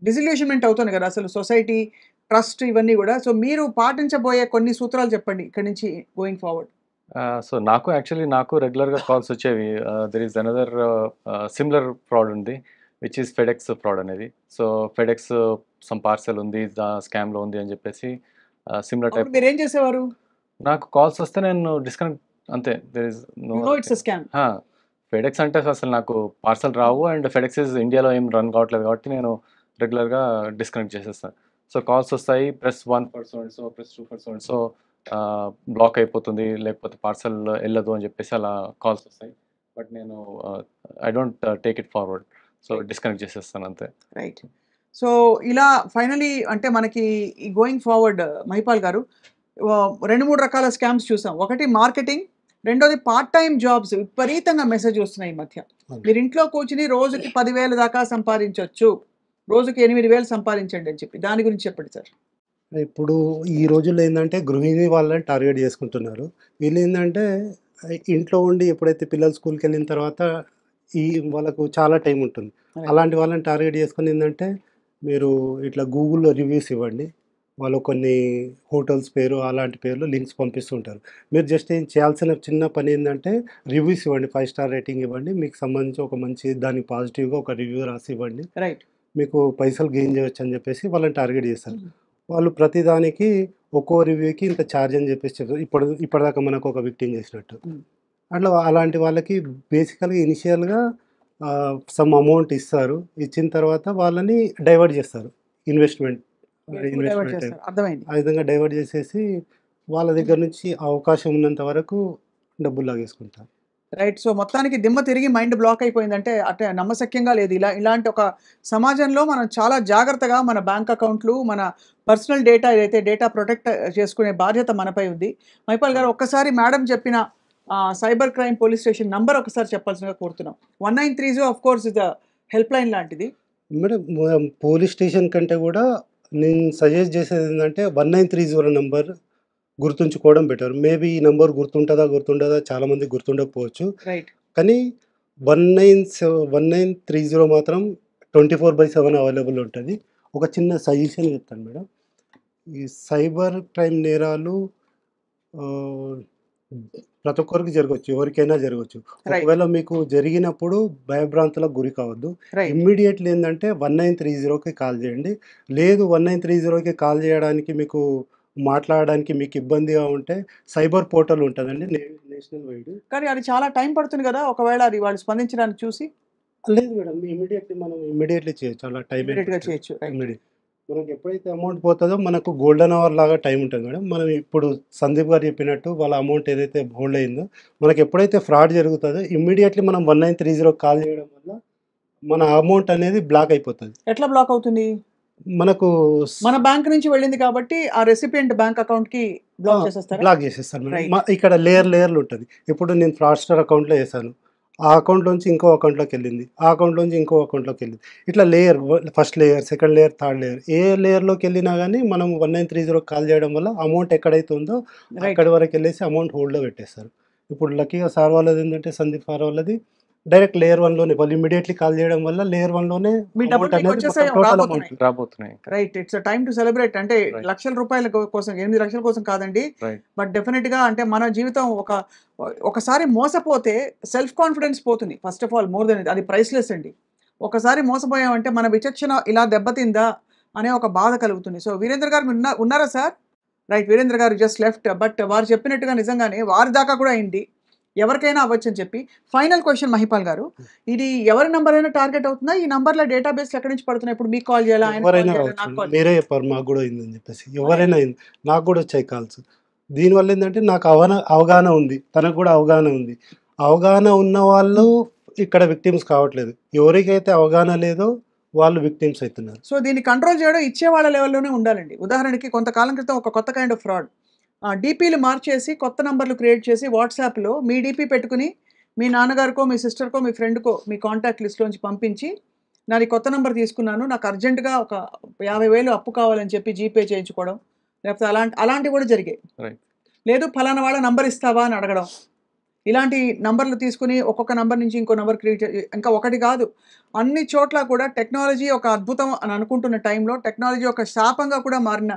డిసిల్యూషన్‌మెంట్ అవుతుంది కదా! అసలు సొసైటీ, ట్రస్ట్ ఇవన్నీ గూడా. సో, మీరు పాటించబోయే కొన్ని సూత్రాలు చెప్పండి ఇక్కడి నుంచి గోయింగ్ ఫార్వర్డ్. సో, నాకు రెగ్యులర్‌గా కాల్స్ వచ్చేవి. There is another similar fraud ఉంది. విచ్ ఈస్ ఫెడెక్స్ ఫ్రాడ్ అనేది. సో, ఫెడెక్స్ సమ్ పార్సెల్ ఉంది. స్కామ్‌లో ఉంది అని చెప్పేసి సిమిలర్ అప్పుడు టైప్ మీరేం చేసేవారు? నాకు కాల్స్ వస్తే నేను డిస్కనెక్ట్ అంతే. There is no you know other it's a thing. Scam. ఆ! ఫెడెక్స్ అంటే అసలు నాకు పార్సెల్ రావు. అండ్ ఫెడెక్స్ ఇండియాలో ఏం రన్ కావట్లేదు కాబట్టి నేను రెగ్యులర్‌గా డిస్కనెక్ట్ చేసేస్తాను. సో, కాల్స్ వస్తాయి. Press 1 for so and so, press 2 for so and so, block అయిపోతుంది. లేకపోతే పార్సెల్ ఎళ్ళదు అని చెప్పేసి అలా కాల్స్ వస్తాయి. బట్ నేను I don't take it forward. So, right. Disconnect చేసేస్తాను అంతే. రైట్. సో, ఇలా ఫైనల్లీ అంటే మనకి ఈ గోయింగ్ ఫార్వర్డ్ మహిపాల్ గారు 2, 3 రకాల స్కామ్స్ చూసాం. ఒకటి మార్కెటింగ్, రెండోది పార్ట్ టైమ్ జాబ్స్ విపరీతంగా మెసేజ్ వస్తున్నాయి ఈ మధ్య. అవును. మీరు ఇంట్లో కూర్చొని రోజుకి 10,000 దాకా సంపాదించొచ్చు. రోజుకి 8,000 సంపాదించండి అని చెప్పి. దాని గురించి చెప్పండి సార్. ఇప్పుడు ఈ రోజుల్లో ఏందంటే గృహిణి వాళ్ళని టార్గెట్ చేసుకుంటున్నారు. వీళ్ళేందంటే ఇంట్లో ఉండి ఎప్పుడైతే పిల్లలు స్కూల్‌కెళ్ళిన తర్వాత ఈ వాళ్ళకు చాలా టైం ఉంటుంది. రైట్. అలాంటి వాళ్ళని టార్గెట్ చేసుకొని ఏందంటే, మీరు ఇట్లా గూగుల్‌లో రివ్యూస్ ఇవ్వండి. వాళ్ళు కొన్ని హోటల్స్ పేరు అలాంటి పేర్లు లింక్స్ పంపిస్తూ ఉంటారు. మీరు జస్ట్ ఏం చేయాల్సిన చిన్న పని ఏందంటే రివ్యూస్ ఇవ్వండి. 5 స్టార్ రేటింగ్ ఇవ్వండి. మీకు సంబంధించి ఒక మంచి దానికి పాజిటివ్‌గా ఒక రివ్యూ రాసి ఇవ్వండి. రైట్. మీకు పైసలు గెయిన్ చేయొచ్చని చెప్పేసి వాళ్ళని టార్గెట్ చేస్తారు. హ్మ్. వాళ్ళు ప్రతిదానికి ఒక్కో రివ్యూకి ఇంత ఛార్జ్ అని చెప్పేసి చెప్తారు. ఇప్పటిదాకా మనకు ఒక విక్టిమ్ చేసినట్టు. హ్మ్. అలాంటి వాళ్ళకి బేసికల్‌గా ఇనిషియల్‌గా సమ్ అమౌంట్ ఇస్తారు. ఇచ్చిన తర్వాత వాళ్ళని డైవర్ట్ చేస్తారు. ఇన్వెస్ట్‌మెంట్ డైవర్ట్ ఇన్వెస్ట్‌మెంట్ చేస్తారు. అర్థమైంది. ఆ విధంగా డైవర్ట్ చేసేసి వాళ్ళ దగ్గర నుంచి అవకాశం ఉన్నంత వరకు డబ్బులు లాగేసుకుంటారు. రైట్. సో, మొత్తానికి దిమ్మ తిరిగి మైండ్ బ్లాక్ అయిపోయిందంటే అంటే నమ్మశక్యంగా లేదు. ఇలాంటి ఒక సమాజంలో మనం చాలా జాగ్రత్తగా మన బ్యాంక్ అకౌంట్‌లు, మన పర్సనల్ డేటా ఏదైతే డేటా ప్రొటెక్ట్ చేసుకునే బాధ్యత మనపై ఉంది. మహిపాల్ గారు ఒక్కసారి మేడం చెప్పిన cyber crime police station number ఒకసారి చెప్పాల్సిందిగా కోరుతున్నాం. 1930 of course is the help line లాంటిది. మేడం పోలీస్ స్టేషన్ కంటే కూడా నేను సజెస్ట్ చేసేదేంటంటే 1930 నంబర్ గుర్తుంచుకోవడం బెటర్. మేబీ ఈ నంబర్ గుర్తుండదా చాలామందికి గుర్తుండకపోవచ్చు. రైట్. కానీ 1930 మాత్రం 24/7 అవైలబుల్ ఉంటది. ఒక చిన్న సజెషన్ చెప్తాను మేడం. ఈ సైబర్ క్రైమ్ నేరాలు ఆహ్, ప్రతి ఒక్కరికి జరగొచ్చు. ఎవరికైనా జరగొచ్చు. రైట్. ఒకవేళ మీకు జరిగినప్పుడు భయభ్రాంతులకు గురి కావద్దు. రైట్. ఇమ్మీడియేట్‌లీ ఏందంటే 1930కి కాల్ చేయండి. లేదు 1930కి కాల్ చేయడానికి మీకు మాట్లాడడానికి మీకు ఇబ్బందిగా ఉంటే సైబర్ పోర్టల్ ఉంటదండి నేషనల్ వైడ్. కానీ అది చాలా టైం పడుతుంది గదా! ఒకవేళ అది వాళ్ళు స్పందించడానికి చూసి లేదు మేడం. మనం ఇమ్మీడియేట్‌లీ చేయొచ్చు. అలా టైం ఏం ఇమ్మీడియేట్‌గా పట్టదు. చేయొచ్చు. రైట్. ఇమ్మీడియేట్. మనకు ఎప్పుడైతే అమౌంట్ పోతదో మనకు గోల్డెన్ అవర్ లాగా టైం ఉంటది మేడం. మనం ఇప్పుడు సందీప్ గారు చెప్పినట్టు వాళ్ళ అమౌంట్ ఏదైతే హోల్డ్ అయిందో, మనకు ఎప్పుడైతే ఫ్రాడ్ జరుగుతదో ఇమ్మీడియేట్‌లీ మనం 1930కి కాల్ చేయడం వల్ల మన అమౌంట్ అనేది బ్లాక్ అయిపోతది. ఎట్లా బ్లాక్ అవుతుంది? మనకు మన బ్యాంక్ నుంచి వెళ్ళింది కాబట్టి ఆ రెసిపియంట్ బ్యాంక్ అకౌంట్‌కి బ్లాక్ చేసేస్తారా? బ్లాక్ చేసేస్తారు మేడం. రైట్. ఇక్కడ లేయర్లు ఉంటది. ఇప్పుడు నేను ఫ్రాడ్‌స్టర్ అకౌంట్‌లో ఏసాను. ఆ అకౌంట్‌లోంచి ఇంకో అకౌంట్‌లోకెళ్ళింది. ఆ అకౌంట్‌లోంచి ఇంకో అకౌంట్‌లోకెళ్ళింది. ఇట్లా first layer, second layer, third layer. ఏ లేయర్‌లోకెళ్ళినా గానీ మనం 1930కి కాల్ చేయడం వల్ల అమౌంట్ ఎక్కడైతే ఉందో రైట్. అక్కడి వరకెళ్ళేసి అమౌంట్ హోల్డ్‌లో పెట్టేస్తారు. ఇప్పుడు లక్కీగా సార్ వాళ్ళదేంటంటే సందీప్ సార్ వాళ్ళది డైరెక్ట్ లేయర్ 1లోనే వాళ్ళు ఇమ్మీడియేట్‌లీ కాల్ చేయడం వల్ల లేయర్ 1లోనే మీ డబ్బులు అమౌంట్ మీకు అనేది వచ్చేసాయి, మొత్తం టోటల్ రాబోతున్నాయి. అమౌంట్. రాబోతున్నాయి. Right. It's a time to celebrate. అంటే రైట్. లక్షల రూపాయల కోసం 8 లక్షల కోసం కాదండి. రైట్. బట్ డెఫినిట్‌గా అంటే మన జీవితం ఒకసారి మోసపోతే సెల్ఫ్ కాన్ఫిడెన్స్ పోతుంది. First of all more than అది ప్రైస్‌లెస్ అండి. ఒకసారి మోసపోయామంటే మన విచక్షణ ఇలా దెబ్బతిందా అనే ఒక బాధ కలుగుతుంది. సో వీరేంద్ర గారు మీరు ఉన్నారా సార్? రైట్. వీరేంద్ర గారు జస్ట్ లెఫ్ట్. బట్ వారు చెప్పినట్టుగా నిజంగానే వారి దాకా కూడా అయింది. ఎవరికైనా అవ్వచ్చు అని చెప్పి. ఫైనల్ క్వశ్చన్ మహిపాల్ గారు, ఇది ఎవరి నంబర్ అయినా టార్గెట్ అవుతుందా? ఈ నంబర్ల డేటాబేస్ ఎక్కడి నుంచి పడుతున్నాయి? ఇప్పుడు మీకు కాల్ చేయాలా, ఆయన కాల్ ఎవరైనా చేయాలా, అవ్వచ్చు నాకు కాల్ మీరే చెప్పారు మాకు కూడా అయిందని చెప్పేసి. ఎవరైనా అయింది, నాకు కూడా వచ్చాయి కాల్స్. దీనివల్ల ఏంటంటే నాకు అవగాహన ఉంది, తనకు కూడా అవగాహన ఉంది. అవగాహన ఉన్న వాళ్ళు ఇక్కడ విక్టిమ్స్ కావట్లేదు, ఎవరికైతే అవగాహన లేదో వాళ్ళు విక్టిమ్స్ అవుతున్నారు. సో దీన్ని కంట్రోల్ చేయడం ఇచ్చే వాళ్ళ లెవెల్లోనే ఉండాలండి. ఉదాహరణకి కొంతకాలం క్రితం ఒక కొత్త కైండ్ ఆఫ్ ఫ్రాడ్, డీపీలు మార్చేసి కొత్త నంబర్లు క్రియేట్ చేసి వాట్సాప్లో మీ డీపీ పెట్టుకుని మీ నాన్నగారికో మీ సిస్టర్కో మీ ఫ్రెండ్కో మీ కాంటాక్ట్ లిస్ట్లోంచి పంపించి, నాది కొత్త నంబర్ తీసుకున్నాను, నాకు అర్జెంటుగా ఒక 50,000 అప్పు కావాలని చెప్పి జీపే చేయించుకోవడం, లేకపోతే అలాంటివి కూడా జరిగాయి. రైట్. లేదు ఫలానా వాళ్ళ నంబర్ ఇస్తావా అని అడగడం. ఇలాంటి నంబర్లు తీసుకుని ఒక్కొక్క నంబర్ నుంచి ఇంకో నంబర్ క్రియేట్ ఇంకా ఒకటి కాదు, అన్ని చోట్ల కూడా టెక్నాలజీ ఒక అద్భుతం అని అనుకుంటున్న టైంలో టెక్నాలజీ ఒక శాపంగా కూడా మారిన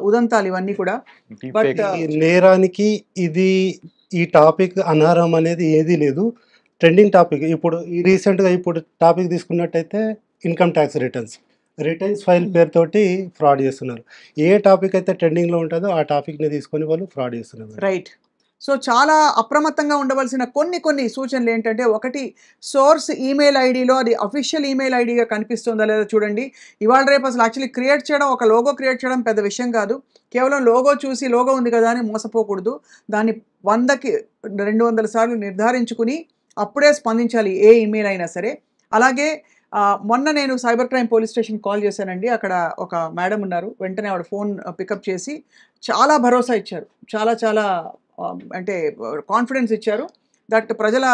ఉదంతాలు ఇవన్నీ కూడా. బట్ ఈ నేరానికి ఇది ఈ టాపిక్ అనర్హం అనేది ఏదీ లేదు, ట్రెండింగ్ టాపిక్. ఇప్పుడు ఈ రీసెంట్గా ఇప్పుడు టాపిక్ తీసుకున్నట్టయితే ఇన్కమ్ ట్యాక్స్ రిటర్న్స్ ఫైల్ పేరుతోటి ఫ్రాడ్ చేస్తున్నారు. ఏ టాపిక్ అయితే ట్రెండింగ్లో ఉంటుందో ఆ టాపిక్ని తీసుకొని వాళ్ళు ఫ్రాడ్ చేస్తున్నారు. రైట్. సో చాలా అప్రమత్తంగా ఉండవలసిన కొన్ని సూచనలు ఏంటంటే, ఒకటి, సోర్స్ ఈమెయిల్ ఐడిలో అది అఫీషియల్ ఈమెయిల్ ఐడిగా కనిపిస్తుందా లేదా చూడండి. ఇవాళ రేపు అసలు యాక్చువల్లీ క్రియేట్ చేయడం, ఒక లోగో క్రియేట్ చేయడం పెద్ద విషయం కాదు. కేవలం లోగో చూసి లోగో ఉంది కదా అని మోసపోకూడదు. దాన్ని 100కి 200 సార్లు నిర్ధారించుకుని అప్పుడే స్పందించాలి ఏ ఈమెయిల్ అయినా సరే. అలాగే మొన్న నేను cyber crime police station call చేశానండి. అక్కడ ఒక మేడం ఉన్నారు, వెంటనే ఆవిడ ఫోన్ పికప్ చేసి చాలా భరోసా ఇచ్చారు, చాలా అంటే కాన్ఫిడెన్స్ ఇచ్చారు. దట్ ప్రజల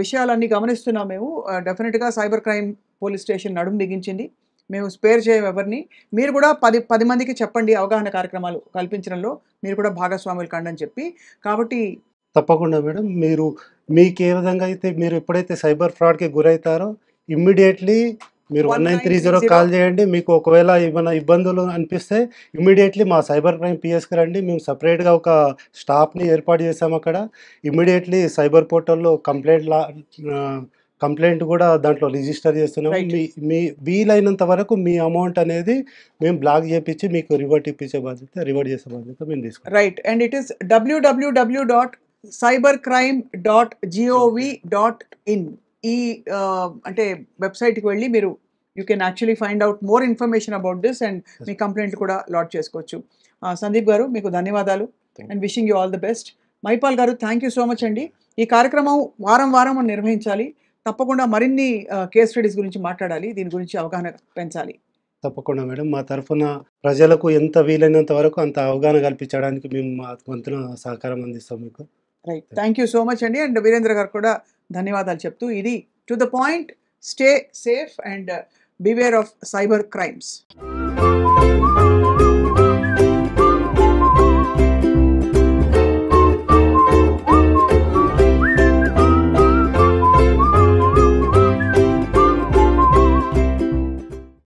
విషయాలన్నీ గమనిస్తున్నాం మేము, డెఫినెట్గా సైబర్ క్రైమ్ పోలీస్ స్టేషన్ నడుము బిగించింది, మేము స్పేర్ చేయం ఎవరిని. మీరు కూడా 10 మందికి చెప్పండి అవగాహన కార్యక్రమాలు కల్పించడంలో మీరు కూడా భాగస్వాములు కండి అని చెప్పి. కాబట్టి తప్పకుండా మేడం, మీకు ఏ విధంగా అయితే మీరు ఎప్పుడైతే సైబర్ ఫ్రాడ్కి గురవుతారో ఇమ్మీడియట్లీ మీరు 1930 కాల్ చేయండి. మీకు ఒకవేళ ఏమైనా ఇబ్బందులు అనిపిస్తే ఇమ్మీడియట్లీ మా సైబర్ క్రైమ్ పిఎస్కి రండి. మేము సపరేట్గా ఒక స్టాఫ్ని ఏర్పాటు చేసాము అక్కడ. ఇమ్మీడియట్లీ సైబర్ పోర్టల్లో కంప్లైంట్ కూడా దాంట్లో రిజిస్టర్ చేస్తున్నాము. Right. మీ వీలైనంత వరకు మీ అమౌంట్ అనేది మేము బ్లాక్ చేపించి మీకు రివర్ట్ చేసే బాధ్యత మేము తీసుకుంటాం. Right. And it is www.cybercrime.gov.in. ఈ అంటే వెబ్సైట్కి వెళ్ళి మీరు you can actually find out more information about this and me complaint కూడా లాడ్ చేసుకోవచ్చు. సందీప్ గారు మీకు ధన్యవాదాలు and wishing you all the best. Mypal గారు థ్యాంక్ యూ సో మచ్ అండి. ఈ కార్యక్రమం వారం మనం నిర్వహించాలి, తప్పకుండా మరిన్ని కేస్ స్టడీస్ గురించి మాట్లాడాలి, దీని గురించి అవగాహన పెంచాలి. తప్పకుండా మేడం, మా తరఫున ప్రజలకు ఎంత వీలైనంత వరకు అంత అవగాహన కల్పించడానికి మేము మా వంతున సహకారం అందిస్తాం మీకు. Right. Thank you so much అండి. అండ్ వీరేంద్ర గారు కూడా ధన్యవాదాలు చెప్తూ, ఇది to the point, stay safe and beware of cyber crimes.